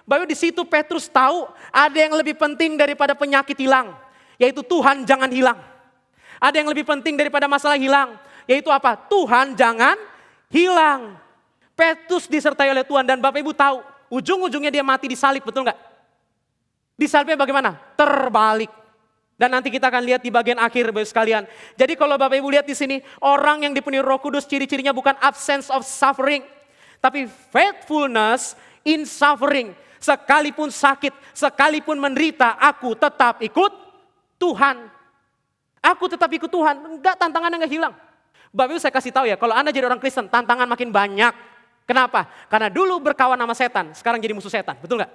Bapak di situ Petrus tahu ada yang lebih penting daripada penyakit hilang. Yaitu Tuhan jangan hilang. Ada yang lebih penting daripada masalah hilang. Yaitu apa? Tuhan jangan hilang. Petrus disertai oleh Tuhan dan Bapak Ibu tahu. Ujung-ujungnya dia mati disalib, betul gak? Disalibnya bagaimana? Terbalik. Dan nanti kita akan lihat di bagian akhir Bapak sekalian. Jadi kalau Bapak Ibu lihat di sini, orang yang dipenuhi Roh Kudus ciri-cirinya bukan absence of suffering, tapi faithfulness in suffering. Sekalipun sakit, sekalipun menderita, aku tetap ikut Tuhan. Aku tetap ikut Tuhan. Enggak, tantangannya enggak hilang. Bapak Ibu saya kasih tahu ya, kalau Anda jadi orang Kristen, tantangan makin banyak. Kenapa? Karena dulu berkawan sama setan, sekarang jadi musuh setan. Betul nggak?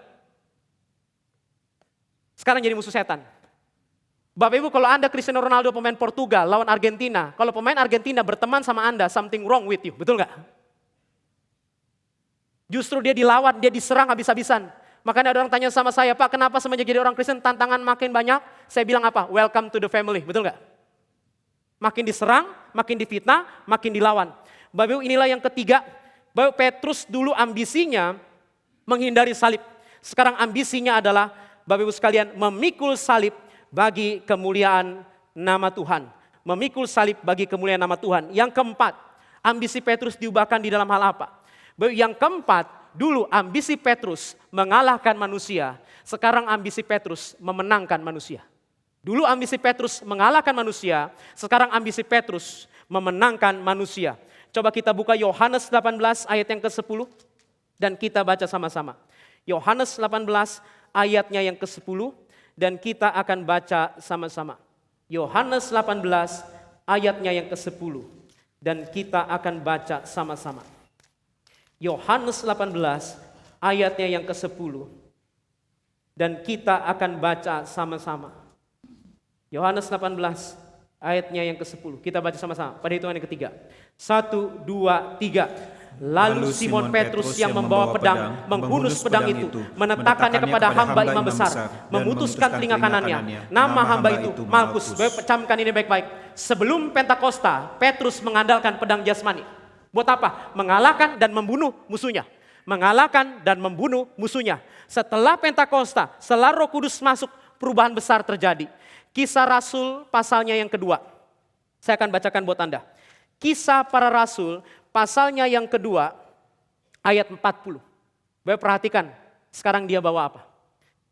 Sekarang jadi musuh setan. Bapak Ibu kalau Anda Cristiano Ronaldo pemain Portugal lawan Argentina, kalau pemain Argentina berteman sama Anda, something wrong with you. Betul nggak? Justru dia dilawan, dia diserang habis-habisan. Makanya ada orang tanya sama saya, Pak kenapa semenjak jadi orang Kristen tantangan makin banyak? Saya bilang apa? Welcome to the family. Betul nggak? Makin diserang, makin difitnah, makin dilawan. Bapak Ibu inilah yang ketiga. Bapak Petrus dulu ambisinya menghindari salib. Sekarang ambisinya adalah Bapak Ibu sekalian memikul salib bagi kemuliaan nama Tuhan. Memikul salib bagi kemuliaan nama Tuhan. Yang keempat, ambisi Petrus diubahkan di dalam hal apa? Yang keempat, dulu ambisi Petrus mengalahkan manusia. Sekarang ambisi Petrus memenangkan manusia. Dulu ambisi Petrus mengalahkan manusia. Sekarang ambisi Petrus memenangkan manusia. Coba kita buka Yohanes 18 ayat yang ke-10 dan kita baca sama-sama. Yohanes 18 ayatnya yang ke-10 dan kita akan baca sama-sama. Yohanes 18 ayatnya yang ke-10 dan kita akan baca sama-sama. Yohanes 18 ayatnya yang ke-10 dan kita akan baca sama-sama. Yohanes 18 ayatnya yang ke-10. Kita baca sama-sama pada hitungan yang ketiga. 1, 2, 3. Lalu Simon Petrus yang membawa pedang menghunus pedang itu, menetakannya kepada hamba imam besar, memutuskan telinga kanannya. Nama hamba itu Malkus. Camkan ini baik-baik. Sebelum Pentakosta, Petrus mengandalkan pedang jasmani. Buat apa? Mengalahkan dan membunuh musuhnya. Mengalahkan dan membunuh musuhnya. Setelah Pentakosta, setelah Roh Kudus masuk, perubahan besar terjadi. Kisah Rasul pasalnya yang kedua. Saya akan bacakan buat Anda. Kisah para Rasul pasalnya yang kedua ayat 40. Bapak perhatikan sekarang dia bawa apa.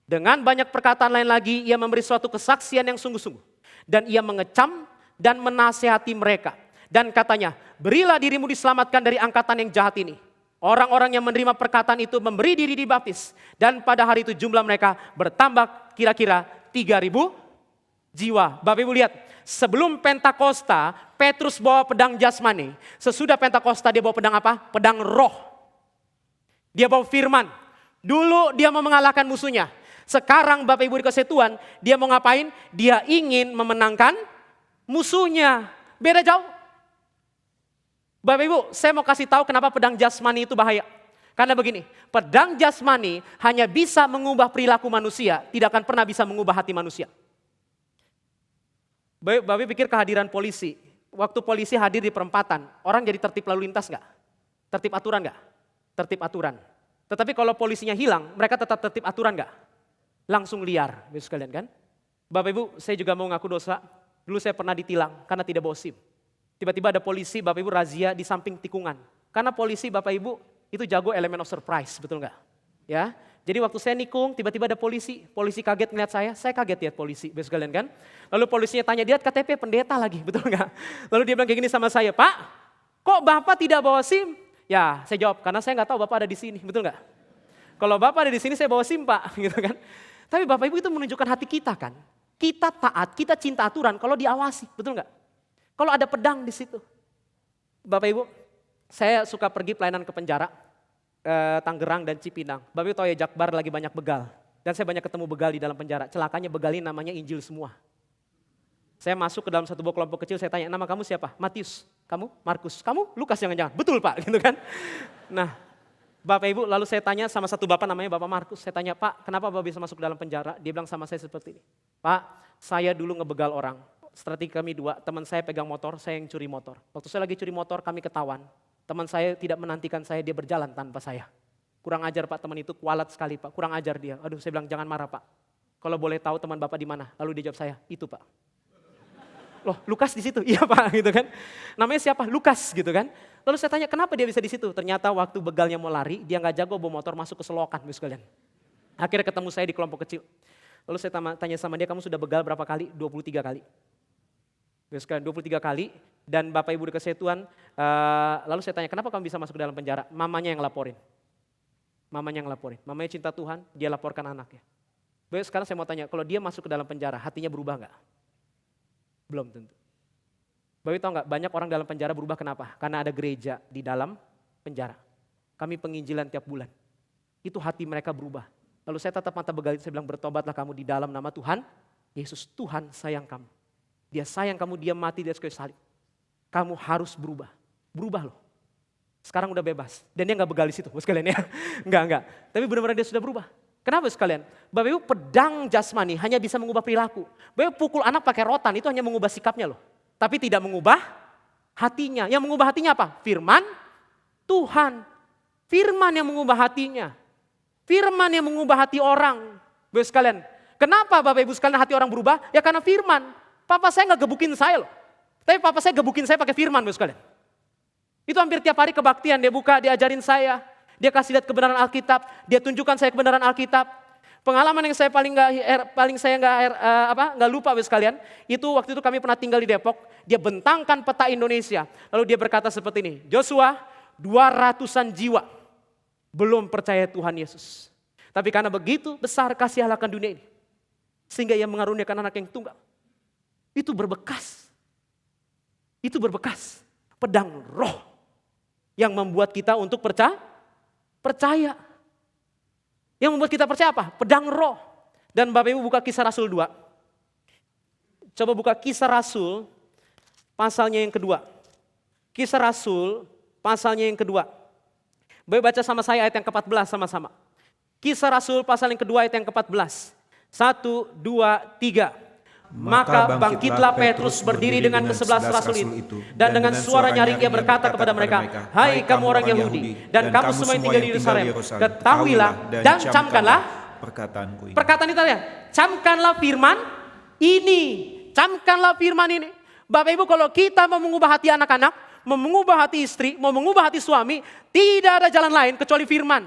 Dengan banyak perkataan lain lagi ia memberi suatu kesaksian yang sungguh-sungguh. Dan ia mengecam dan menasihati mereka. Dan katanya berilah dirimu diselamatkan dari angkatan yang jahat ini. Orang-orang yang menerima perkataan itu memberi diri dibaptis. Dan pada hari itu jumlah mereka bertambah kira-kira 3.000 jiwa. Bapak Ibu lihat, sebelum Pentakosta, Petrus bawa pedang jasmani. Sesudah Pentakosta dia bawa pedang apa? Pedang roh. Dia bawa firman. Dulu dia mau mengalahkan musuhnya. Sekarang Bapak Ibu dikasih Tuhan, dia mau ngapain? Dia ingin memenangkan musuhnya. Beda jauh. Bapak Ibu, saya mau kasih tahu kenapa pedang jasmani itu bahaya. Karena begini, pedang jasmani hanya bisa mengubah perilaku manusia, tidak akan pernah bisa mengubah hati manusia. Bapak pikir kehadiran polisi, waktu polisi hadir di perempatan, orang jadi tertib lalu lintas nggak? Tertib aturan nggak? Tertib aturan. Tetapi kalau polisinya hilang, mereka tetap tertib aturan nggak? Langsung liar, Bapak sekalian kan? Bapak Ibu, saya juga mau ngaku dosa. Dulu saya pernah ditilang karena tidak bawa SIM. Tiba-tiba ada polisi, Bapak Ibu razia di samping tikungan. Karena polisi, Bapak Ibu itu jago elemen of surprise, betul nggak? Ya. Jadi waktu saya nikung, tiba-tiba ada polisi kaget ngeliat saya kaget lihat polisi, Bapak sekalian kan. Lalu polisinya tanya, dia KTP pendeta lagi, betul nggak? Lalu dia bilang kayak gini sama saya, Pak, kok Bapak tidak bawa SIM? Ya, saya jawab, karena saya nggak tahu Bapak ada di sini, betul nggak? Kalau Bapak ada di sini, saya bawa SIM, Pak, gitu kan. Tapi Bapak Ibu itu menunjukkan hati kita kan. Kita taat, kita cinta aturan kalau diawasi, betul nggak? Kalau ada pedang di situ. Bapak Ibu, saya suka pergi pelayanan ke penjara. Tangerang dan Cipinang. Bapak Ibu tahu ya Jakbar lagi banyak begal. Dan saya banyak ketemu begal di dalam penjara. Celakanya begal ini namanya Injil semua. Saya masuk ke dalam satu buah kelompok kecil, saya tanya, nama kamu siapa? Matius. Kamu? Markus. Kamu? Lukas jangan-jangan. Betul Pak, gitu kan. Nah, Bapak Ibu lalu saya tanya sama satu bapak namanya Bapak Markus. Saya tanya, Pak kenapa Bapak bisa masuk ke dalam penjara? Dia bilang sama saya seperti ini. Pak, saya dulu ngebegal orang. Strategi kami dua, teman saya pegang motor, saya yang curi motor. Waktu saya lagi curi motor, kami ketahuan. Teman saya tidak menantikan saya, dia berjalan tanpa saya. Kurang ajar Pak, teman itu kualat sekali Pak, kurang ajar dia. Aduh saya bilang jangan marah Pak. Kalau boleh tahu teman Bapak di mana? Lalu dia jawab saya, itu Pak. Loh Lukas di situ? Iya Pak gitu kan. Namanya siapa? Lukas gitu kan. Lalu saya tanya kenapa dia bisa di situ? Ternyata waktu begalnya mau lari, dia nggak jago bawa motor masuk ke selokan sekalian. Akhirnya ketemu saya di kelompok kecil. Lalu saya tanya sama dia, kamu sudah begal berapa kali? 23 kali. Sekalian 23 kali. Dan Bapak Ibu dikasih Tuhan, lalu saya tanya, kenapa kamu bisa masuk ke dalam penjara? Mamanya yang laporin. Mamanya yang laporin. Mamanya cinta Tuhan, dia laporkan anaknya. Baik, sekarang saya mau tanya, kalau dia masuk ke dalam penjara, hatinya berubah nggak? Belum tentu. Bapak tahu nggak, banyak orang dalam penjara berubah kenapa? Karena ada gereja di dalam penjara. Kami penginjilan tiap bulan. Itu hati mereka berubah. Lalu saya tatap mata begali, saya bilang bertobatlah kamu di dalam nama Tuhan Yesus. Tuhan sayang kamu. Dia sayang kamu, dia mati di atas kayu salib. Kamu harus berubah. Berubah loh. Sekarang udah bebas. Dan dia gak begali situ, sekalian ya. Enggak. Tapi benar-benar dia sudah berubah. Kenapa sekalian? Bapak Ibu, pedang jasmani hanya bisa mengubah perilaku. Bapak Ibu pukul anak pakai rotan, itu hanya mengubah sikapnya loh. Tapi tidak mengubah hatinya. Yang mengubah hatinya apa? Firman Tuhan. Firman yang mengubah hatinya. Firman yang mengubah hati orang. Bapak Ibu sekalian, kenapa Bapak Ibu sekalian hati orang berubah? Ya karena firman. Papa saya gak gebukin saya loh. Tapi papa saya gebukin saya pakai firman Bapak Ibu sekalian. Itu hampir tiap hari kebaktian, dia buka, dia ajarin saya. Dia kasih lihat kebenaran Alkitab, dia tunjukkan saya kebenaran Alkitab. Pengalaman yang saya paling nggak lupa Bapak Ibu sekalian, itu waktu itu kami pernah tinggal di Depok, dia bentangkan peta Indonesia. Lalu dia berkata seperti ini, Joshua, 200-an jiwa belum percaya Tuhan Yesus. Tapi karena begitu besar kasih Allah akan dunia ini, sehingga ia mengaruniakan anak yang tunggal. Itu berbekas. Pedang roh yang membuat kita untuk percaya. Yang membuat kita percaya apa? Pedang roh. Dan Bapak Ibu buka Kisah Rasul 2. Coba buka Kisah Rasul pasalnya yang kedua. Kisah Rasul pasalnya yang kedua. Bapak baca sama saya ayat yang ke-14 sama-sama. Kisah Rasul pasal yang kedua ayat yang ke-14. 1, 2, 3. Maka bangkitlah Petrus berdiri dengan ke-11 rasul itu. Dan dengan suara nyaring ia berkata kepada mereka, hai kamu orang Yahudi, dan kamu semua yang tinggal di Yerusalem, ketahuilah dan camkanlah perkataanku ini. Perkataan itu ya, camkanlah firman ini. Camkanlah firman ini. Bapak Ibu, kalau kita mau mengubah hati anak-anak, mau mengubah hati istri, mau mengubah hati suami, tidak ada jalan lain kecuali firman.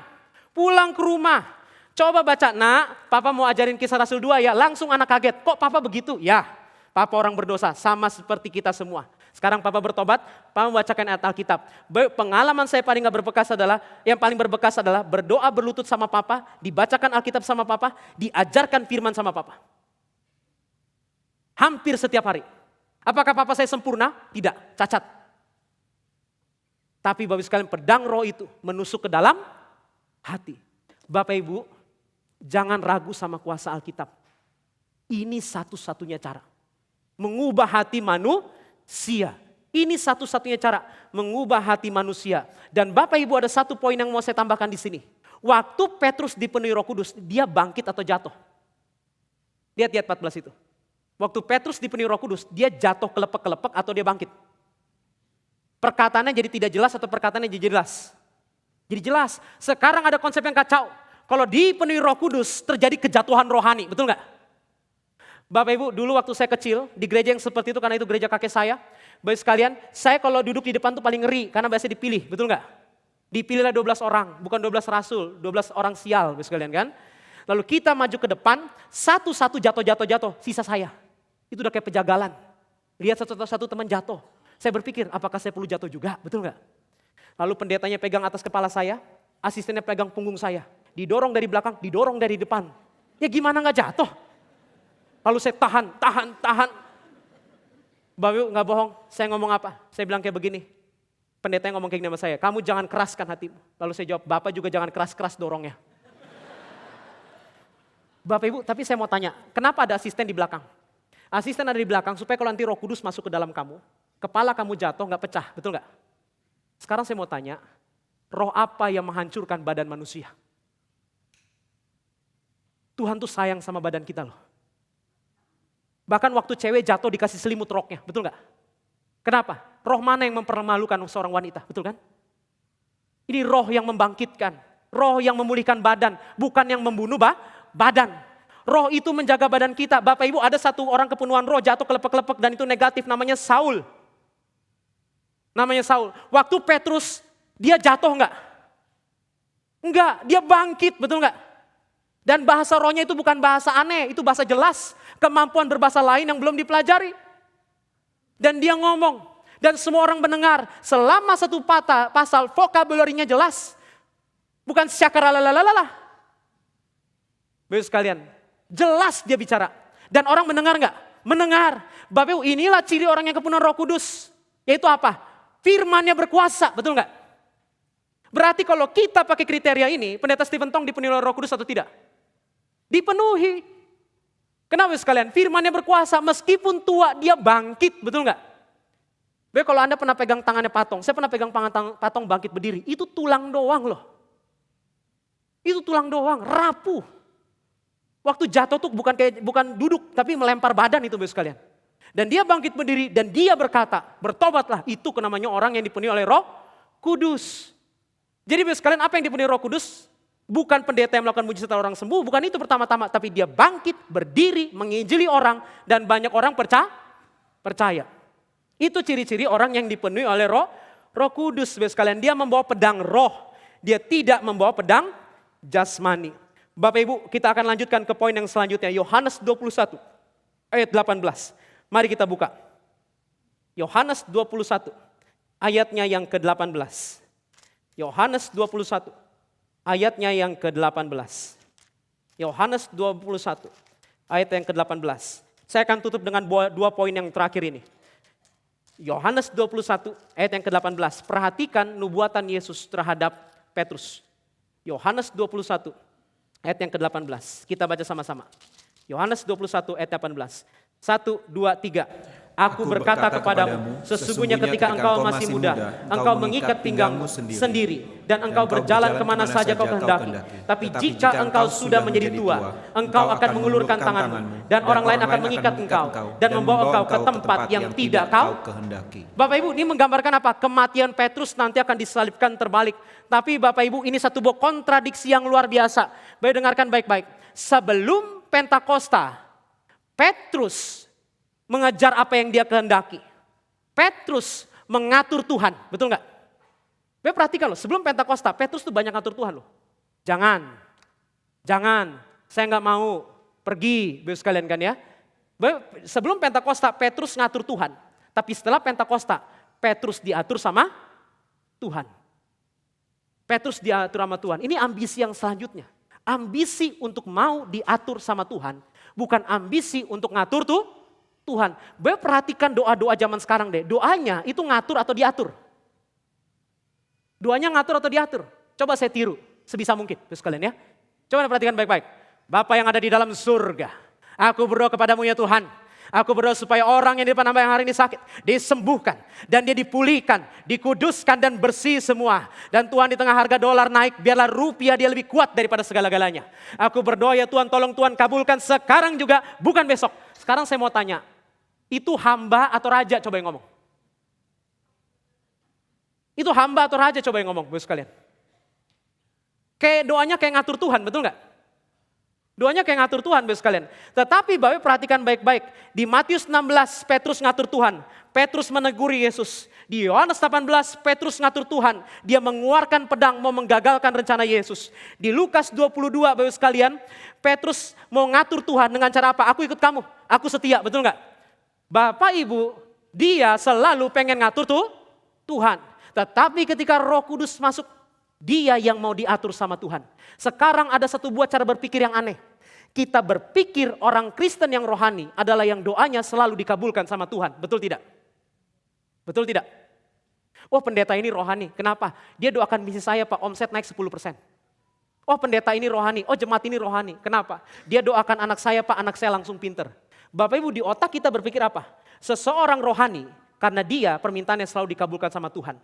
Pulang ke rumah. Coba baca, nak, papa mau ajarin Kisah Rasul 2 ya, langsung anak kaget. Kok papa begitu? Ya, papa orang berdosa, sama seperti kita semua. Sekarang papa bertobat, papa membacakan ayat Alkitab. Pengalaman saya paling yang paling berbekas adalah berdoa berlutut sama papa, dibacakan Alkitab sama papa, diajarkan firman sama papa. Hampir setiap hari. Apakah papa saya sempurna? Tidak, cacat. Tapi Bapak sekalian, pedang roh itu menusuk ke dalam hati. Bapak Ibu, jangan ragu sama kuasa Alkitab. Ini satu-satunya cara. Mengubah hati manusia. Ini satu-satunya cara mengubah hati manusia. Dan Bapak Ibu, ada satu poin yang mau saya tambahkan di sini. Waktu Petrus dipenuhi Roh Kudus, dia bangkit atau jatuh? Lihat 14 itu. Waktu Petrus dipenuhi Roh Kudus, dia jatuh kelepek-kelepek atau dia bangkit? Perkataannya jadi tidak jelas atau perkataannya jadi jelas? Jadi jelas. Sekarang ada konsep yang kacau. Kalau dipenuhi Roh Kudus terjadi kejatuhan rohani, betul nggak? Bapak Ibu, dulu waktu saya kecil di gereja yang seperti itu, karena itu gereja kakek saya. Bapak sekalian, saya kalau duduk di depan tuh paling ngeri karena biasanya dipilih, betul nggak? Dipilihlah 12 orang, bukan 12 rasul, 12 orang sial, Bapak sekalian kan? Lalu kita maju ke depan, satu-satu jatuh, sisa saya. Itu udah kayak pejagalan. Lihat satu-satu teman jatuh. Saya berpikir, apakah saya perlu jatuh juga, betul nggak? Lalu pendetanya pegang atas kepala saya, asistennya pegang punggung saya. Didorong dari belakang, didorong dari depan. Ya gimana gak jatuh? Lalu saya tahan. Bapak Ibu gak bohong, saya ngomong apa? Saya bilang kayak begini. Pendetanya ngomong kayak gini sama saya, kamu jangan keraskan hatimu. Lalu saya jawab, Bapak juga jangan keras-keras dorongnya. Bapak Ibu, tapi saya mau tanya, kenapa ada asisten di belakang? Asisten ada di belakang supaya kalau nanti Roh Kudus masuk ke dalam kamu, kepala kamu jatuh gak pecah, betul gak? Sekarang saya mau tanya, roh apa yang menghancurkan badan manusia? Tuhan tuh sayang sama badan kita loh. Bahkan waktu cewek jatuh dikasih selimut roknya, betul gak? Kenapa? Roh mana yang mempermalukan seorang wanita, betul kan? Ini roh yang membangkitkan, roh yang memulihkan badan, bukan yang membunuh badan. Roh itu menjaga badan kita. Bapak Ibu, ada satu orang kepenuhan roh jatuh kelepek-kelepek dan itu negatif, namanya Saul. Waktu Petrus, dia jatuh enggak? Enggak, dia bangkit, betul enggak? Dan bahasa rohnya itu bukan bahasa aneh, itu bahasa jelas. Kemampuan berbahasa lain yang belum dipelajari. Dan dia ngomong, dan semua orang mendengar. Selama satu pasal, vocabulary-nya jelas. Bukan syakaralalalalah. Bapak sekalian, jelas dia bicara. Dan orang mendengar enggak? Mendengar. Bapak Ibu, inilah ciri orang yang kepenuhan Roh Kudus. Yaitu apa? Firman-Nya berkuasa, betul nggak? Berarti kalau kita pakai kriteria ini, Pendeta Stephen Tong dipenuhi oleh Roh Kudus atau tidak? Dipenuhi. Kenapa sekalian? Firman-Nya berkuasa, meskipun tua dia bangkit, betul nggak? Baik, kalau Anda pernah pegang tangannya Patong, saya pernah pegang tangan Patong bangkit berdiri, itu tulang doang loh. Itu tulang doang, rapuh. Waktu jatuh tuh bukan duduk, tapi melempar badan itu Bapak sekalian. Dan dia bangkit berdiri dan dia berkata, bertobatlah. Itu namanya orang yang dipenuhi oleh Roh Kudus. Jadi Bapak sekalian, apa yang dipenuhi Roh Kudus? Bukan pendeta yang melakukan mujizat orang sembuh, bukan itu pertama-tama. Tapi dia bangkit, berdiri, menginjili orang, dan banyak orang percaya. Itu ciri-ciri orang yang dipenuhi oleh Roh Kudus Bapak sekalian. Dia membawa pedang roh, dia tidak membawa pedang jasmani. Bapak Ibu, kita akan lanjutkan ke poin yang selanjutnya. Yohanes 21 ayat 18. Mari kita buka. Yohanes 21 ayatnya yang ke-18. Yohanes 21 ayatnya yang ke-18. Yohanes 21 ayat yang ke-18. Saya akan tutup dengan dua poin yang terakhir ini. Yohanes 21 ayat yang ke-18. Perhatikan nubuatan Yesus terhadap Petrus. Yohanes 21 ayat yang ke-18. Kita baca sama-sama. Yohanes 21 ayat 18. 1, 2, 3. Aku berkata kepadamu, sesungguhnya ketika engkau masih muda, engkau mengikat pinggangmu sendiri, dan engkau berjalan kemana saja kau kehendaki. Tapi jika engkau sudah menjadi tua, engkau akan mengulurkan tanganmu, dan orang lain akan mengikat engkau, dan membawa engkau ke tempat yang tidak kau kehendaki. Bapak Ibu, ini menggambarkan apa? Kematian Petrus nanti akan disalibkan terbalik. Tapi Bapak Ibu, ini satu buah kontradiksi yang luar biasa. Baik, dengarkan baik-baik. Sebelum Pentakosta, Petrus mengejar apa yang dia kehendaki. Petrus mengatur Tuhan, betul nggak? Bapak perhatikan loh, sebelum Pentakosta, Petrus tuh banyak ngatur Tuhan loh. Jangan, saya nggak mau pergi, Bapak sekalian kan ya. Bapak, sebelum Pentakosta, Petrus ngatur Tuhan. Tapi setelah Pentakosta, Petrus diatur sama Tuhan. Petrus diatur sama Tuhan. Ini ambisi yang selanjutnya. Ambisi untuk mau diatur sama Tuhan, bukan ambisi untuk ngatur Tuhan. Bapak perhatikan doa-doa zaman sekarang deh. Doanya itu ngatur atau diatur? Doanya ngatur atau diatur? Coba saya tiru sebisa mungkin sekalian ya. Coba perhatikan baik-baik. Bapa yang ada di dalam surga, aku berdoa kepadamu ya Tuhan. Aku berdoa supaya orang yang di depan hamba yang hari ini sakit disembuhkan. Dan dia dipulihkan, dikuduskan dan bersih semua. Dan Tuhan di tengah harga dolar naik, biarlah rupiah dia lebih kuat daripada segala-galanya. Aku berdoa ya Tuhan, tolong Tuhan kabulkan sekarang juga, bukan besok. Sekarang saya mau tanya, itu hamba atau raja? Coba yang ngomong. Itu hamba atau raja? Coba yang ngomong, Bapak sekalian. Kayak doanya kayak ngatur Tuhan, betul nggak? Doanya kayak ngatur Tuhan, Bapak sekalian. Tetapi Bapak perhatikan baik-baik. Di Matius 16, Petrus ngatur Tuhan. Petrus meneguri Yesus. Di Yohanes 18, Petrus ngatur Tuhan. Dia mengeluarkan pedang mau menggagalkan rencana Yesus. Di Lukas 22, Bapak sekalian, Petrus mau ngatur Tuhan dengan cara apa? Aku ikut kamu, aku setia, betul nggak? Bapak Ibu, dia selalu pengen ngatur Tuhan. Tetapi ketika Roh Kudus masuk, dia yang mau diatur sama Tuhan. Sekarang ada satu buah cara berpikir yang aneh. Kita berpikir orang Kristen yang rohani adalah yang doanya selalu dikabulkan sama Tuhan. Betul tidak? Betul tidak? Oh pendeta ini rohani, kenapa? Dia doakan bisnis saya Pak, omset naik 10%. Oh pendeta ini rohani, oh jemaat ini rohani, kenapa? Dia doakan anak saya Pak, anak saya langsung pinter. Bapak Ibu, di otak kita berpikir apa? Seseorang rohani karena dia permintaannya selalu dikabulkan sama Tuhan.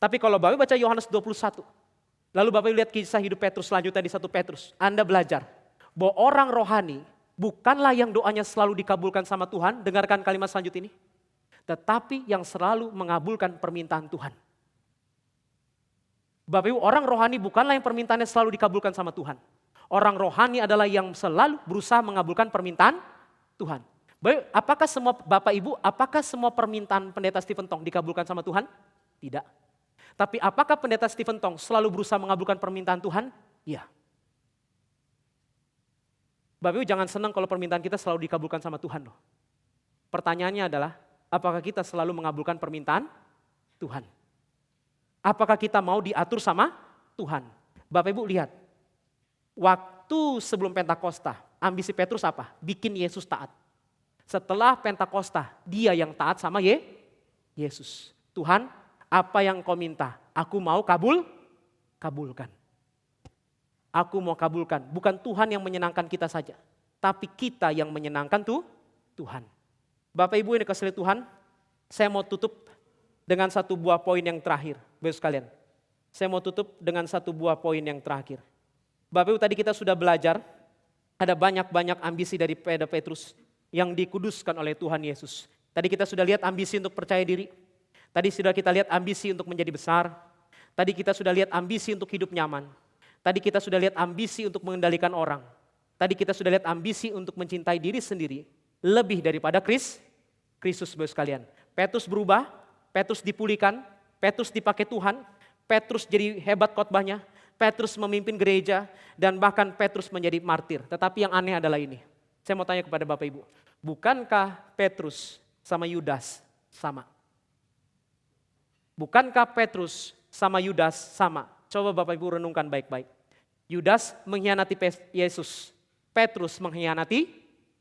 Tapi kalau Bapak baca Yohanes 21, lalu Bapak lihat kisah hidup Petrus selanjutnya di 1 Petrus, Anda belajar bahwa orang rohani bukanlah yang doanya selalu dikabulkan sama Tuhan, dengarkan kalimat selanjutnya ini, tetapi yang selalu mengabulkan permintaan Tuhan. Bapak Ibu, orang rohani bukanlah yang permintaannya selalu dikabulkan sama Tuhan. Orang rohani adalah yang selalu berusaha mengabulkan permintaan Tuhan. Baik, apakah semua permintaan pendeta Stephen Tong dikabulkan sama Tuhan? Tidak. Tapi apakah pendeta Stephen Tong selalu berusaha mengabulkan permintaan Tuhan? Iya. Bapak Ibu jangan senang kalau permintaan kita selalu dikabulkan sama Tuhan loh. Pertanyaannya adalah, apakah kita selalu mengabulkan permintaan Tuhan? Apakah kita mau diatur sama Tuhan? Bapak Ibu lihat, waktu sebelum Pentakosta, ambisi Petrus apa? Bikin Yesus taat. Setelah Pentakosta, dia yang taat sama Yesus. Tuhan, apa yang kau minta, aku mau kabulkan. Aku mau kabulkan. Bukan Tuhan yang menyenangkan kita saja, tapi kita yang menyenangkan Tuhan. Bapak Ibu ini kasih Tuhan, saya mau tutup dengan satu buah poin yang terakhir. Bapak sekalian, saya mau tutup dengan satu buah poin yang terakhir. Bapak Ibu, tadi kita sudah belajar, ada banyak-banyak ambisi dari Petrus yang dikuduskan oleh Tuhan Yesus. Tadi kita sudah lihat ambisi untuk percaya diri. Tadi sudah kita lihat ambisi untuk menjadi besar. Tadi kita sudah lihat ambisi untuk hidup nyaman. Tadi kita sudah lihat ambisi untuk mengendalikan orang. Tadi kita sudah lihat ambisi untuk mencintai diri sendiri lebih daripada Kristus, Bapak sekalian. Petrus berubah, Petrus dipulihkan, Petrus dipakai Tuhan, Petrus jadi hebat khotbahnya, Petrus memimpin gereja, dan bahkan Petrus menjadi martir. Tetapi yang aneh adalah ini. Saya mau tanya kepada Bapak Ibu, bukankah Petrus sama Yudas sama? Bukankah Petrus sama Yudas sama? Coba Bapak Ibu renungkan baik-baik. Yudas mengkhianati Yesus, Petrus mengkhianati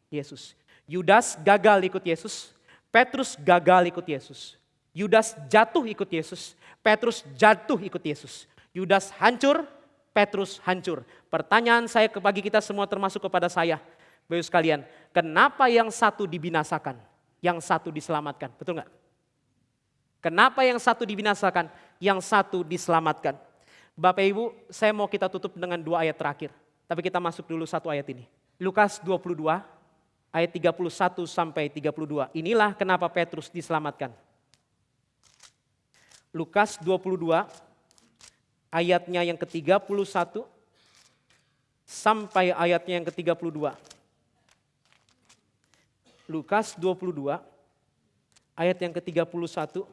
Yesus. Yudas gagal ikut Yesus, Petrus gagal ikut Yesus. Yudas jatuh ikut Yesus, Petrus jatuh ikut Yesus. Yudas hancur, Petrus hancur. Pertanyaan saya bagi kita semua termasuk kepada saya, Bapak sekalian, kenapa yang satu dibinasakan, yang satu diselamatkan? Betul nggak? Kenapa yang satu dibinasakan, yang satu diselamatkan? Bapak Ibu, saya mau kita tutup dengan 2 ayat terakhir. Tapi kita masuk dulu 1 ayat ini. Lukas 22, ayat 31 sampai 32. Inilah kenapa Petrus diselamatkan. Lukas 22, ayatnya yang ke-31 sampai ayatnya yang ke-32. Lukas 22, ayat yang ke-31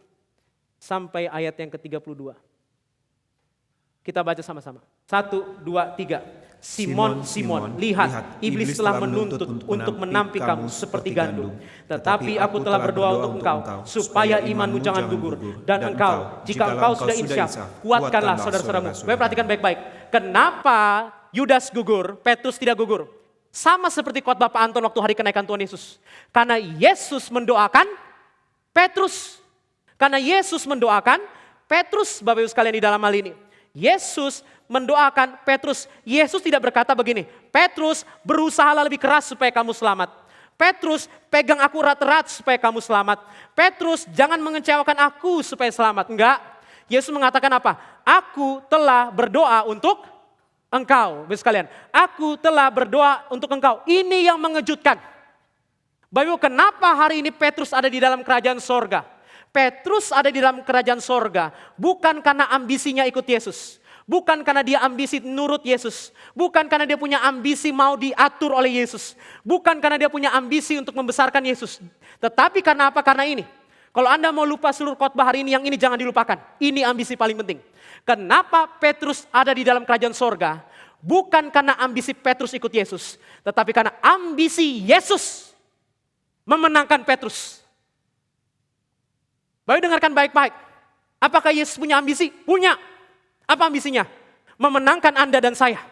sampai ayat yang ke-32. Kita baca sama-sama. 1, 2, 3. Simon, Simon, lihat, iblis telah menuntut untuk menampi kamu seperti gandum. Tetapi aku telah berdoa untuk engkau, supaya imanmu jangan gugur. Dan engkau, jika engkau sudah insyaf, kuatkanlah saudara-saudaramu. Bapak perhatikan baik-baik. Kenapa Yudas gugur, Petrus tidak gugur? Sama seperti khotbah Pak Anton waktu hari kenaikan Tuhan Yesus. Karena Yesus mendoakan Petrus. Karena Yesus mendoakan Petrus, Bapak Ibu sekalian di dalam hal ini. Yesus mendoakan Petrus. Yesus tidak berkata begini, Petrus berusahalah lebih keras supaya kamu selamat. Petrus pegang aku erat-erat supaya kamu selamat. Petrus jangan mengecewakan aku supaya selamat. Enggak. Yesus mengatakan apa? Aku telah berdoa untuk engkau. Bapak sekalian, aku telah berdoa untuk engkau. Ini yang mengejutkan. Bapak Ibu, kenapa hari ini Petrus ada di dalam kerajaan sorga? Petrus ada di dalam kerajaan sorga bukan karena ambisinya ikut Yesus. Bukan karena dia ambisi nurut Yesus. Bukan karena dia punya ambisi mau diatur oleh Yesus. Bukan karena dia punya ambisi untuk membesarkan Yesus. Tetapi karena apa? Karena ini. Kalau Anda mau lupa seluruh khotbah hari ini, yang ini jangan dilupakan. Ini ambisi paling penting. Kenapa Petrus ada di dalam kerajaan sorga? Bukan karena ambisi Petrus ikut Yesus. Tetapi karena ambisi Yesus memenangkan Petrus. Baik, dengarkan baik-baik. Apakah Yesus punya ambisi? Punya. Apa ambisinya? Memenangkan Anda dan saya.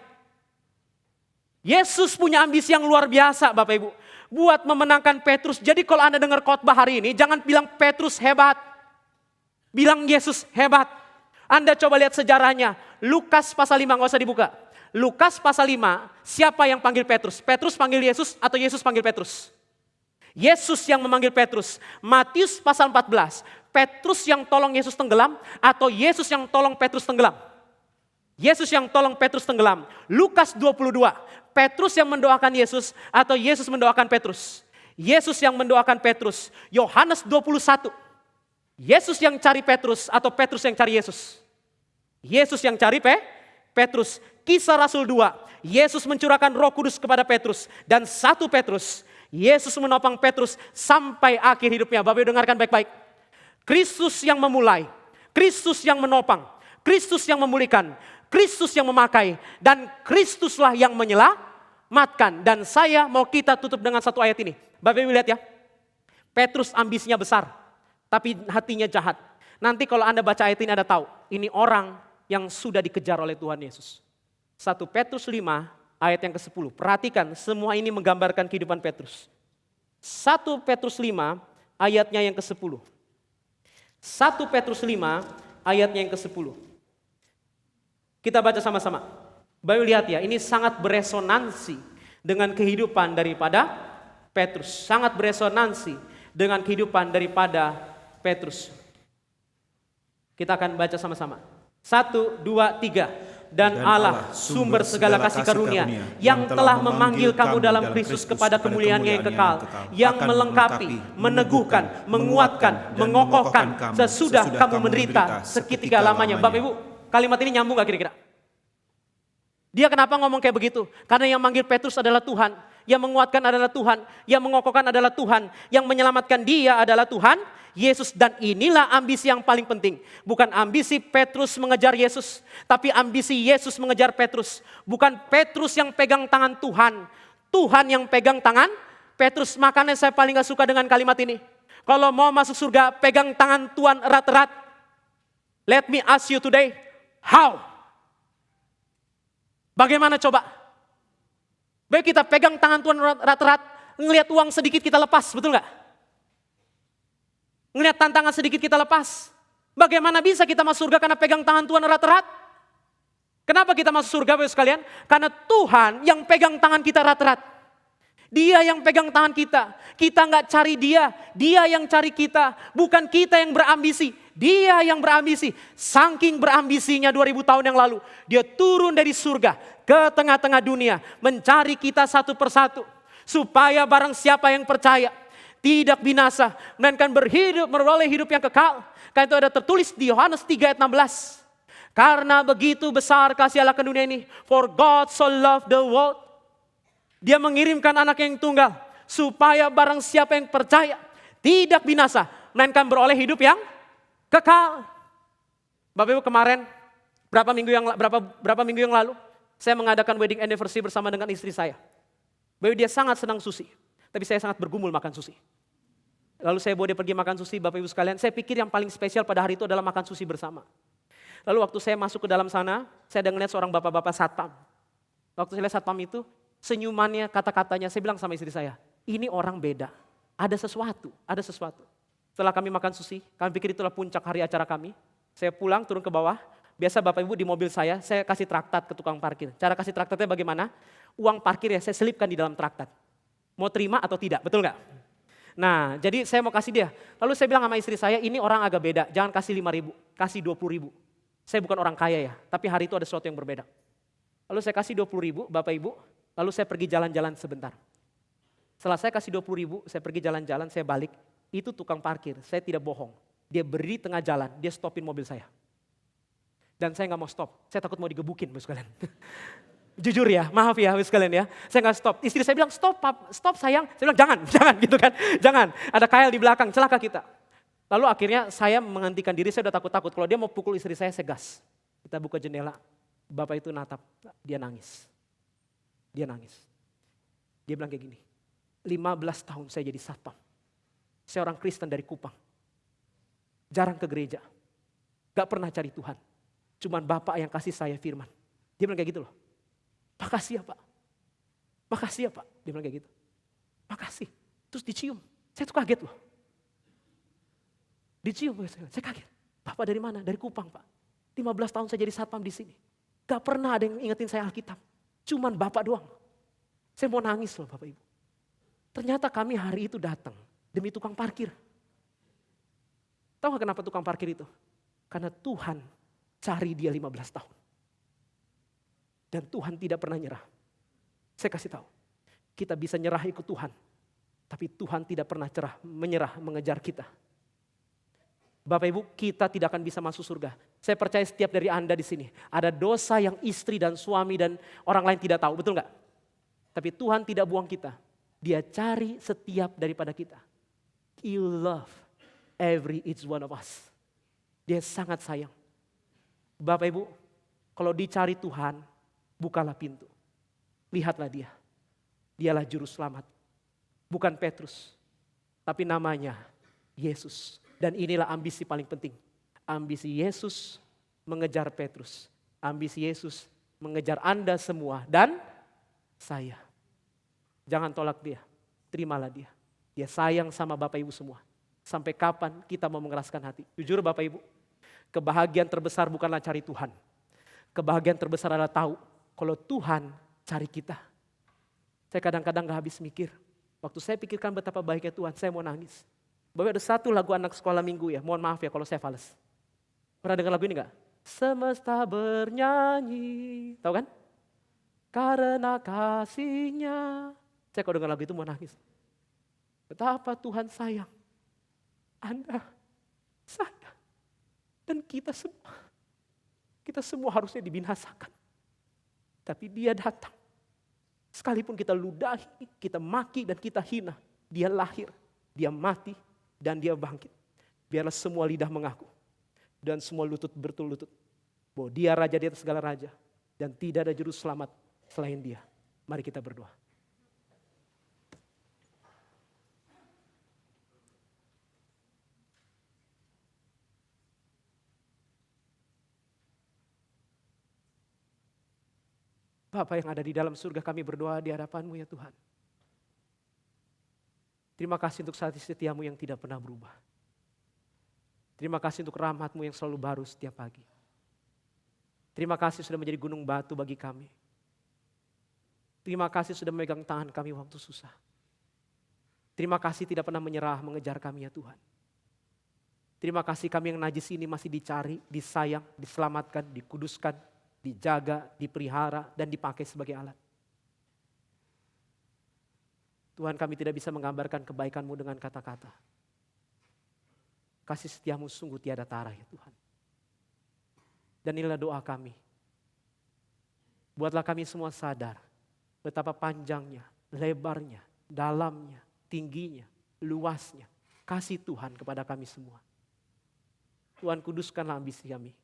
Yesus punya ambisi yang luar biasa Bapak Ibu. Buat memenangkan Petrus. Jadi kalau Anda dengar khotbah hari ini, jangan bilang Petrus hebat. Bilang Yesus hebat. Anda coba lihat sejarahnya. Lukas pasal 5, nggak usah dibuka. Lukas pasal 5, siapa yang panggil Petrus? Petrus panggil Yesus atau Yesus panggil Petrus? Yesus yang memanggil Petrus. Matius pasal 14, Petrus yang tolong Yesus tenggelam atau Yesus yang tolong Petrus tenggelam? Yesus yang tolong Petrus tenggelam. Lukas 22, Petrus yang mendoakan Yesus atau Yesus mendoakan Petrus? Yesus yang mendoakan Petrus. Yohanes 21, Yesus yang cari Petrus atau Petrus yang cari Yesus? Yesus yang cari Petrus. Kisah Rasul 2, Yesus mencurahkan Roh Kudus kepada Petrus. Dan 1 Petrus, Yesus menopang Petrus sampai akhir hidupnya. Bapak Ibu dengarkan baik-baik. Kristus yang memulai, Kristus yang menopang, Kristus yang memulihkan, Kristus yang memakai, dan Kristuslah yang menyelamatkan. Dan saya mau kita tutup dengan 1 ayat ini. Bapak Ibu lihat ya. Petrus ambisinya besar, tapi hatinya jahat. Nanti kalau Anda baca ayat ini Anda tahu, ini orang yang sudah dikejar oleh Tuhan Yesus. 1 Petrus 5 ayat yang ke-10. Perhatikan, semua ini menggambarkan kehidupan Petrus. 1 Petrus 5 ayatnya yang ke-10. 1 Petrus 5 ayatnya yang ke-10. Kita baca sama-sama. Bayu lihat ya, ini sangat beresonansi dengan kehidupan daripada Petrus. Sangat beresonansi dengan kehidupan daripada Petrus. Kita akan baca sama-sama. 1, 2, 3. Dan Allah, sumber segala kasih karunia, yang telah memanggil kamu dalam Kristus kepada kemuliaan yang kekal, yang melengkapi, meneguhkan, menguatkan, mengokohkan sesudah kamu menderita seketika lamanya. Bapak Ibu, kalimat ini nyambung gak kira-kira? Dia kenapa ngomong kayak begitu? Karena yang manggil Petrus adalah Tuhan, yang menguatkan adalah Tuhan, yang mengokohkan adalah Tuhan, yang menyelamatkan dia adalah Tuhan Yesus. Dan inilah ambisi yang paling penting. Bukan ambisi Petrus mengejar Yesus, tapi ambisi Yesus mengejar Petrus. Bukan Petrus yang pegang tangan Tuhan, Tuhan yang pegang tangan Petrus. Makanya saya paling gak suka dengan kalimat ini. Kalau mau masuk surga, pegang tangan Tuhan erat-erat. Let me ask you today, how? Bagaimana coba? Baik kita pegang tangan Tuhan erat-erat, ngelihat uang sedikit kita lepas, betul gak? Ngelihat tantangan sedikit kita lepas. Bagaimana bisa kita masuk surga karena pegang tangan Tuhan erat-erat? Kenapa kita masuk surga Bapak sekalian? Karena Tuhan yang pegang tangan kita erat-erat. Dia yang pegang tangan kita. Kita nggak cari dia, dia yang cari kita. Bukan kita yang berambisi, dia yang berambisi. Saking berambisinya 2000 tahun yang lalu, dia turun dari surga ke tengah-tengah dunia, mencari kita satu persatu. Supaya barang siapa yang percaya, tidak binasa, melainkan berhidup, meroleh hidup yang kekal. Karena itu ada tertulis di Yohanes 3 ayat 16. Karena begitu besar kasih Allah ke dunia ini. For God so loved the world. Dia mengirimkan anak yang tunggal. Supaya barang siapa yang percaya, tidak binasa, melainkan beroleh hidup yang kekal. Bapak Ibu, kemarin, berapa minggu yang lalu, saya mengadakan wedding anniversary bersama dengan istri saya. Bapak Ibu, dia sangat senang sushi. Tapi saya sangat bergumul makan sushi. Lalu saya bawa dia pergi makan sushi, Bapak Ibu sekalian. Saya pikir yang paling spesial pada hari itu adalah makan sushi bersama. Lalu waktu saya masuk ke dalam sana, saya ada ngeliat seorang bapak-bapak satpam. Waktu saya lihat satpam itu, senyumannya, kata-katanya, saya bilang sama istri saya, ini orang beda. Ada sesuatu, ada sesuatu. Setelah kami makan sushi, kami pikir itulah puncak hari acara kami. Saya pulang, turun ke bawah. Biasa Bapak Ibu di mobil saya kasih traktat ke tukang parkir. Cara kasih traktatnya bagaimana? Uang parkir ya saya selipkan di dalam traktat. Mau terima atau tidak, betul nggak? Nah, jadi saya mau kasih dia. Lalu saya bilang sama istri saya, ini orang agak beda, jangan kasih 5.000, kasih 20.000. Saya bukan orang kaya ya, tapi hari itu ada sesuatu yang berbeda. Lalu saya kasih 20.000, Bapak Ibu, lalu saya pergi jalan-jalan sebentar. Setelah saya kasih 20.000, saya pergi jalan-jalan, saya balik. Itu tukang parkir, saya tidak bohong. Dia berdiri tengah jalan, dia stopin mobil saya. Dan saya nggak mau stop, saya takut mau digebukin, Bapak sekalian. Jujur ya, maaf ya sekalian ya, saya nggak stop. Istri saya bilang stop sayang. Saya bilang jangan gitu kan, jangan. Ada KL di belakang, celaka kita. Lalu akhirnya saya menghentikan diri, saya udah takut-takut. Kalau dia mau pukul istri saya gas. Kita buka jendela, bapak itu natap, dia nangis. Dia nangis. Dia bilang kayak gini, 15 tahun saya jadi satpam. Saya orang Kristen dari Kupang. Jarang ke gereja, gak pernah cari Tuhan. Cuman Bapak yang kasih saya firman. Dia bilang kayak gitu loh. Makasih ya Pak. Makasih ya Pak. Dia bilang kayak gitu. Makasih. Terus dicium. Saya tuh kaget loh. Dicium. Saya kaget. Bapak dari mana? Dari Kupang Pak. 15 tahun saya jadi satpam di sini. Gak pernah ada yang ingetin saya Alkitab. Cuman Bapak doang. Saya mau nangis loh Bapak Ibu. Ternyata kami hari itu datang demi tukang parkir. Tahu gak kenapa tukang parkir itu? Karena Tuhan cari dia 15 tahun. Dan Tuhan tidak pernah nyerah. Saya kasih tahu, kita bisa nyerah ikut Tuhan. Tapi Tuhan tidak pernah menyerah mengejar kita. Bapak Ibu, kita tidak akan bisa masuk surga. Saya percaya setiap dari Anda di sini, ada dosa yang istri dan suami dan orang lain tidak tahu, betul gak? Tapi Tuhan tidak buang kita. Dia cari setiap daripada kita. He love every each one of us. Dia sangat sayang. Bapak Ibu, kalau dicari Tuhan, bukalah pintu. Lihatlah dia. Dialah juru selamat. Bukan Petrus, tapi namanya Yesus. Dan inilah ambisi paling penting. Ambisi Yesus mengejar Petrus. Ambisi Yesus mengejar Anda semua dan saya. Jangan tolak dia, terimalah dia. Dia sayang sama Bapak Ibu semua. Sampai kapan kita mau mengeraskan hati? Jujur Bapak Ibu, kebahagiaan terbesar bukanlah cari Tuhan. Kebahagiaan terbesar adalah tahu kalau Tuhan cari kita. Saya kadang-kadang gak habis mikir. Waktu saya pikirkan betapa baiknya Tuhan, saya mau nangis. Bahwa ada satu lagu anak sekolah minggu ya, mohon maaf ya kalau saya fales. Pernah dengar lagu ini gak? Semesta bernyanyi, tahu kan? Karena kasihnya. Saya kalau dengar lagu itu mau nangis. Betapa Tuhan sayang. Anda, saya, dan kita semua. Kita semua harusnya dibinasakan. Tapi Dia datang. Sekalipun kita ludahi, kita maki dan kita hina. Dia lahir, Dia mati, dan Dia bangkit. Biarlah semua lidah mengaku. Dan semua lutut berlutut. Bahwa Dia Raja di atas segala raja. Dan tidak ada juru selamat selain Dia. Mari kita berdoa. Bapa yang ada di dalam surga, kami berdoa di hadapan-Mu ya Tuhan. Terima kasih untuk kasih setiamu yang tidak pernah berubah. Terima kasih untuk rahmat-Mu yang selalu baru setiap pagi. Terima kasih sudah menjadi gunung batu bagi kami. Terima kasih sudah memegang tangan kami waktu susah. Terima kasih tidak pernah menyerah mengejar kami ya Tuhan. Terima kasih kami yang najis ini masih dicari, disayang, diselamatkan, dikuduskan, dijaga, dipelihara, dan dipakai sebagai alat. Tuhan, kami tidak bisa menggambarkan kebaikan-Mu dengan kata-kata. Kasih setiamu sungguh tiada tara ya Tuhan. Dan inilah doa kami. Buatlah kami semua sadar betapa panjangnya, lebarnya, dalamnya, tingginya, luasnya kasih Tuhan kepada kami semua. Tuhan, kuduskanlah ambisi kami.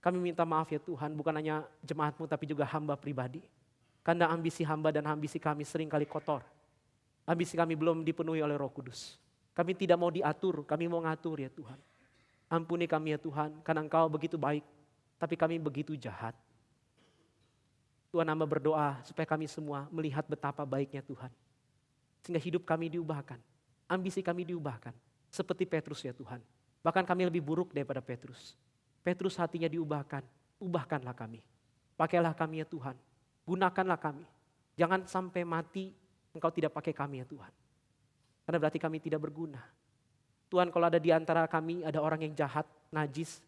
Kami minta maaf ya Tuhan, bukan hanya jemaat-Mu tapi juga hamba pribadi. Karena ambisi hamba dan ambisi kami seringkali kotor. Ambisi kami belum dipenuhi oleh Roh Kudus. Kami tidak mau diatur, kami mau ngatur ya Tuhan. Ampuni kami ya Tuhan, karena Engkau begitu baik, tapi kami begitu jahat. Tuhan, hamba berdoa supaya kami semua melihat betapa baiknya Tuhan. Sehingga hidup kami diubahkan, ambisi kami diubahkan. Seperti Petrus ya Tuhan. Bahkan kami lebih buruk daripada Petrus. Petrus hatinya diubahkan, ubahkanlah kami. Pakailah kami ya Tuhan, gunakanlah kami. Jangan sampai mati Engkau tidak pakai kami ya Tuhan. Karena berarti kami tidak berguna. Tuhan, kalau ada di antara kami ada orang yang jahat, najis,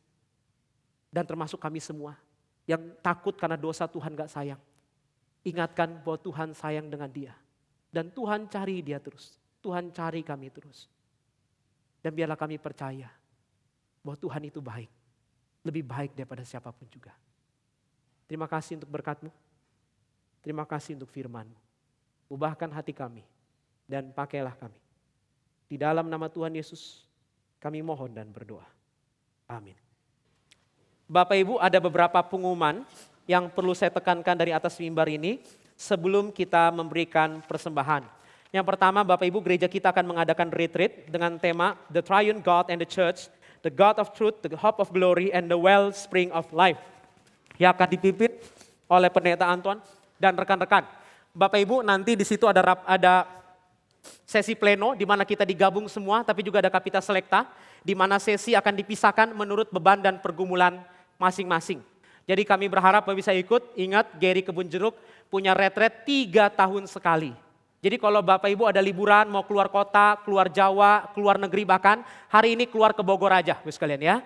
dan termasuk kami semua, yang takut karena dosa Tuhan gak sayang. Ingatkan bahwa Tuhan sayang dengan dia. Dan Tuhan cari dia terus. Tuhan cari kami terus. Dan biarlah kami percaya bahwa Tuhan itu baik. Lebih baik daripada siapapun juga. Terima kasih untuk berkat-Mu. Terima kasih untuk firman-Mu. Ubahkan hati kami dan pakailah kami. Di dalam nama Tuhan Yesus kami mohon dan berdoa. Amin. Bapak Ibu, ada beberapa pengumuman yang perlu saya tekankan dari atas mimbar ini sebelum kita memberikan persembahan. Yang pertama, Bapak Ibu, gereja kita akan mengadakan retreat dengan tema The Triune God and the Church, the God of Truth, the Hope of Glory, and the Wellspring of Life. Yang akan dipimpin oleh Pendeta Anton dan rekan-rekan. Bapak Ibu, nanti di situ ada sesi pleno di mana kita digabung semua, tapi juga ada kapita selekta di mana sesi akan dipisahkan menurut beban dan pergumulan masing-masing. Jadi kami berharap Bapak bisa ikut. Ingat, Gary Kebun Jeruk punya retret 3 tahun sekali. Jadi kalau Bapak Ibu ada liburan, mau keluar kota, keluar Jawa, keluar negeri bahkan, hari ini keluar ke Bogor aja, Bapak sekalian ya.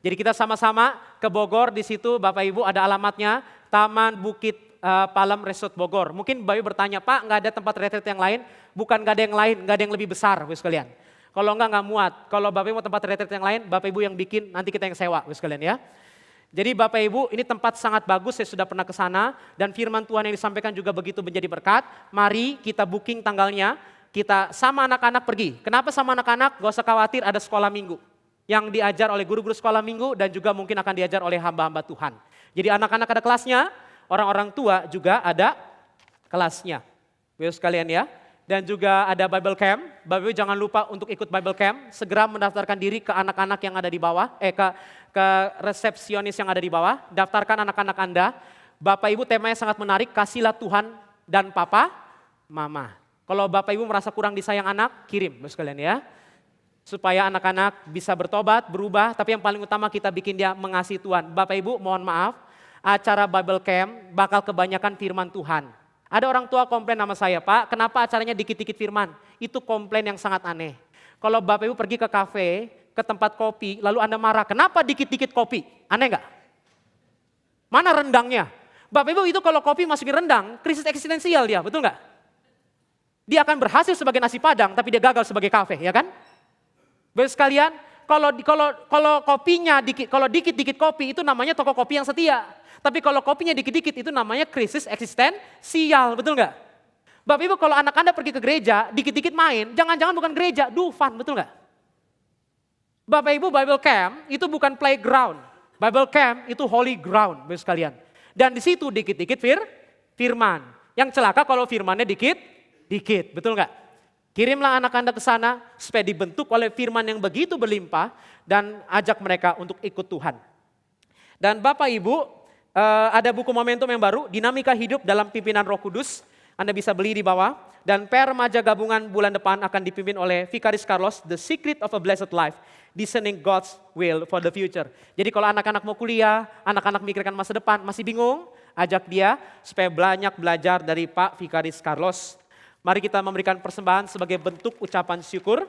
Jadi kita sama-sama ke Bogor, di situ Bapak Ibu ada alamatnya, Taman Bukit Palem Resort Bogor. Mungkin Bapak Ibu bertanya, Pak nggak ada tempat retret yang lain? Bukan nggak ada yang lain, nggak ada yang lebih besar, Bapak sekalian. Kalau nggak muat. Kalau Bapak Ibu mau tempat retret yang lain, Bapak Ibu yang bikin, nanti kita yang sewa, Bapak sekalian ya. Jadi Bapak Ibu, ini tempat sangat bagus, saya sudah pernah ke sana dan firman Tuhan yang disampaikan juga begitu menjadi berkat. Mari kita booking tanggalnya, kita sama anak-anak pergi. Kenapa sama anak-anak? Gak usah khawatir, ada sekolah minggu yang diajar oleh guru-guru sekolah minggu dan juga mungkin akan diajar oleh hamba-hamba Tuhan. Jadi anak-anak ada kelasnya, orang-orang tua juga ada kelasnya. Bapak sekalian ya. Dan juga ada Bible Camp. Bapak Ibu jangan lupa untuk ikut Bible Camp. Segera mendaftarkan diri ke anak-anak yang ada di bawah. Ke resepsionis yang ada di bawah. Daftarkan anak-anak Anda. Bapak Ibu temanya sangat menarik. Kasihlah Tuhan dan Papa, Mama. Kalau Bapak Ibu merasa kurang disayang anak, kirim Bapak sekalian ya. Supaya anak-anak bisa bertobat, berubah, tapi yang paling utama kita bikin dia mengasihi Tuhan. Bapak Ibu mohon maaf, acara Bible Camp bakal kebanyakan firman Tuhan. Ada orang tua komplain sama saya, Pak, kenapa acaranya dikit-dikit firman? Itu komplain yang sangat aneh. Kalau Bapak Ibu pergi ke kafe, ke tempat kopi, lalu Anda marah, kenapa dikit-dikit kopi? Aneh nggak? Mana rendangnya? Bapak Ibu itu kalau kopi masukin rendang, krisis eksistensial dia, betul nggak? Dia akan berhasil sebagai nasi padang, tapi dia gagal sebagai kafe, ya kan? Bapak sekalian, kalau kopinya kalau dikit-dikit kopi itu namanya toko kopi yang setia. Tapi kalau kopinya dikit-dikit itu namanya krisis eksistensial, betul nggak? Bapak Ibu kalau anak Anda pergi ke gereja, dikit-dikit main, jangan-jangan bukan gereja, fun, betul nggak? Bapak Ibu Bible Camp itu bukan playground, Bible Camp itu holy ground, Bapak sekalian. Dan di situ dikit-dikit firman. Yang celaka kalau firmannya dikit, betul nggak? Kirimlah anak Anda ke sana supaya dibentuk oleh firman yang begitu berlimpah dan ajak mereka untuk ikut Tuhan. Dan Bapak Ibu ada buku momentum yang baru, Dinamika Hidup dalam Pimpinan Roh Kudus. Anda bisa beli di bawah. Dan Per Remaja Gabungan bulan depan akan dipimpin oleh Vicaris Carlos, The Secret of a Blessed Life, Discerning God's Will for the Future. Jadi kalau anak-anak mau kuliah, anak-anak mikirkan masa depan, masih bingung, ajak dia supaya banyak belajar dari Pak Vicaris Carlos. Mari kita memberikan persembahan sebagai bentuk ucapan syukur.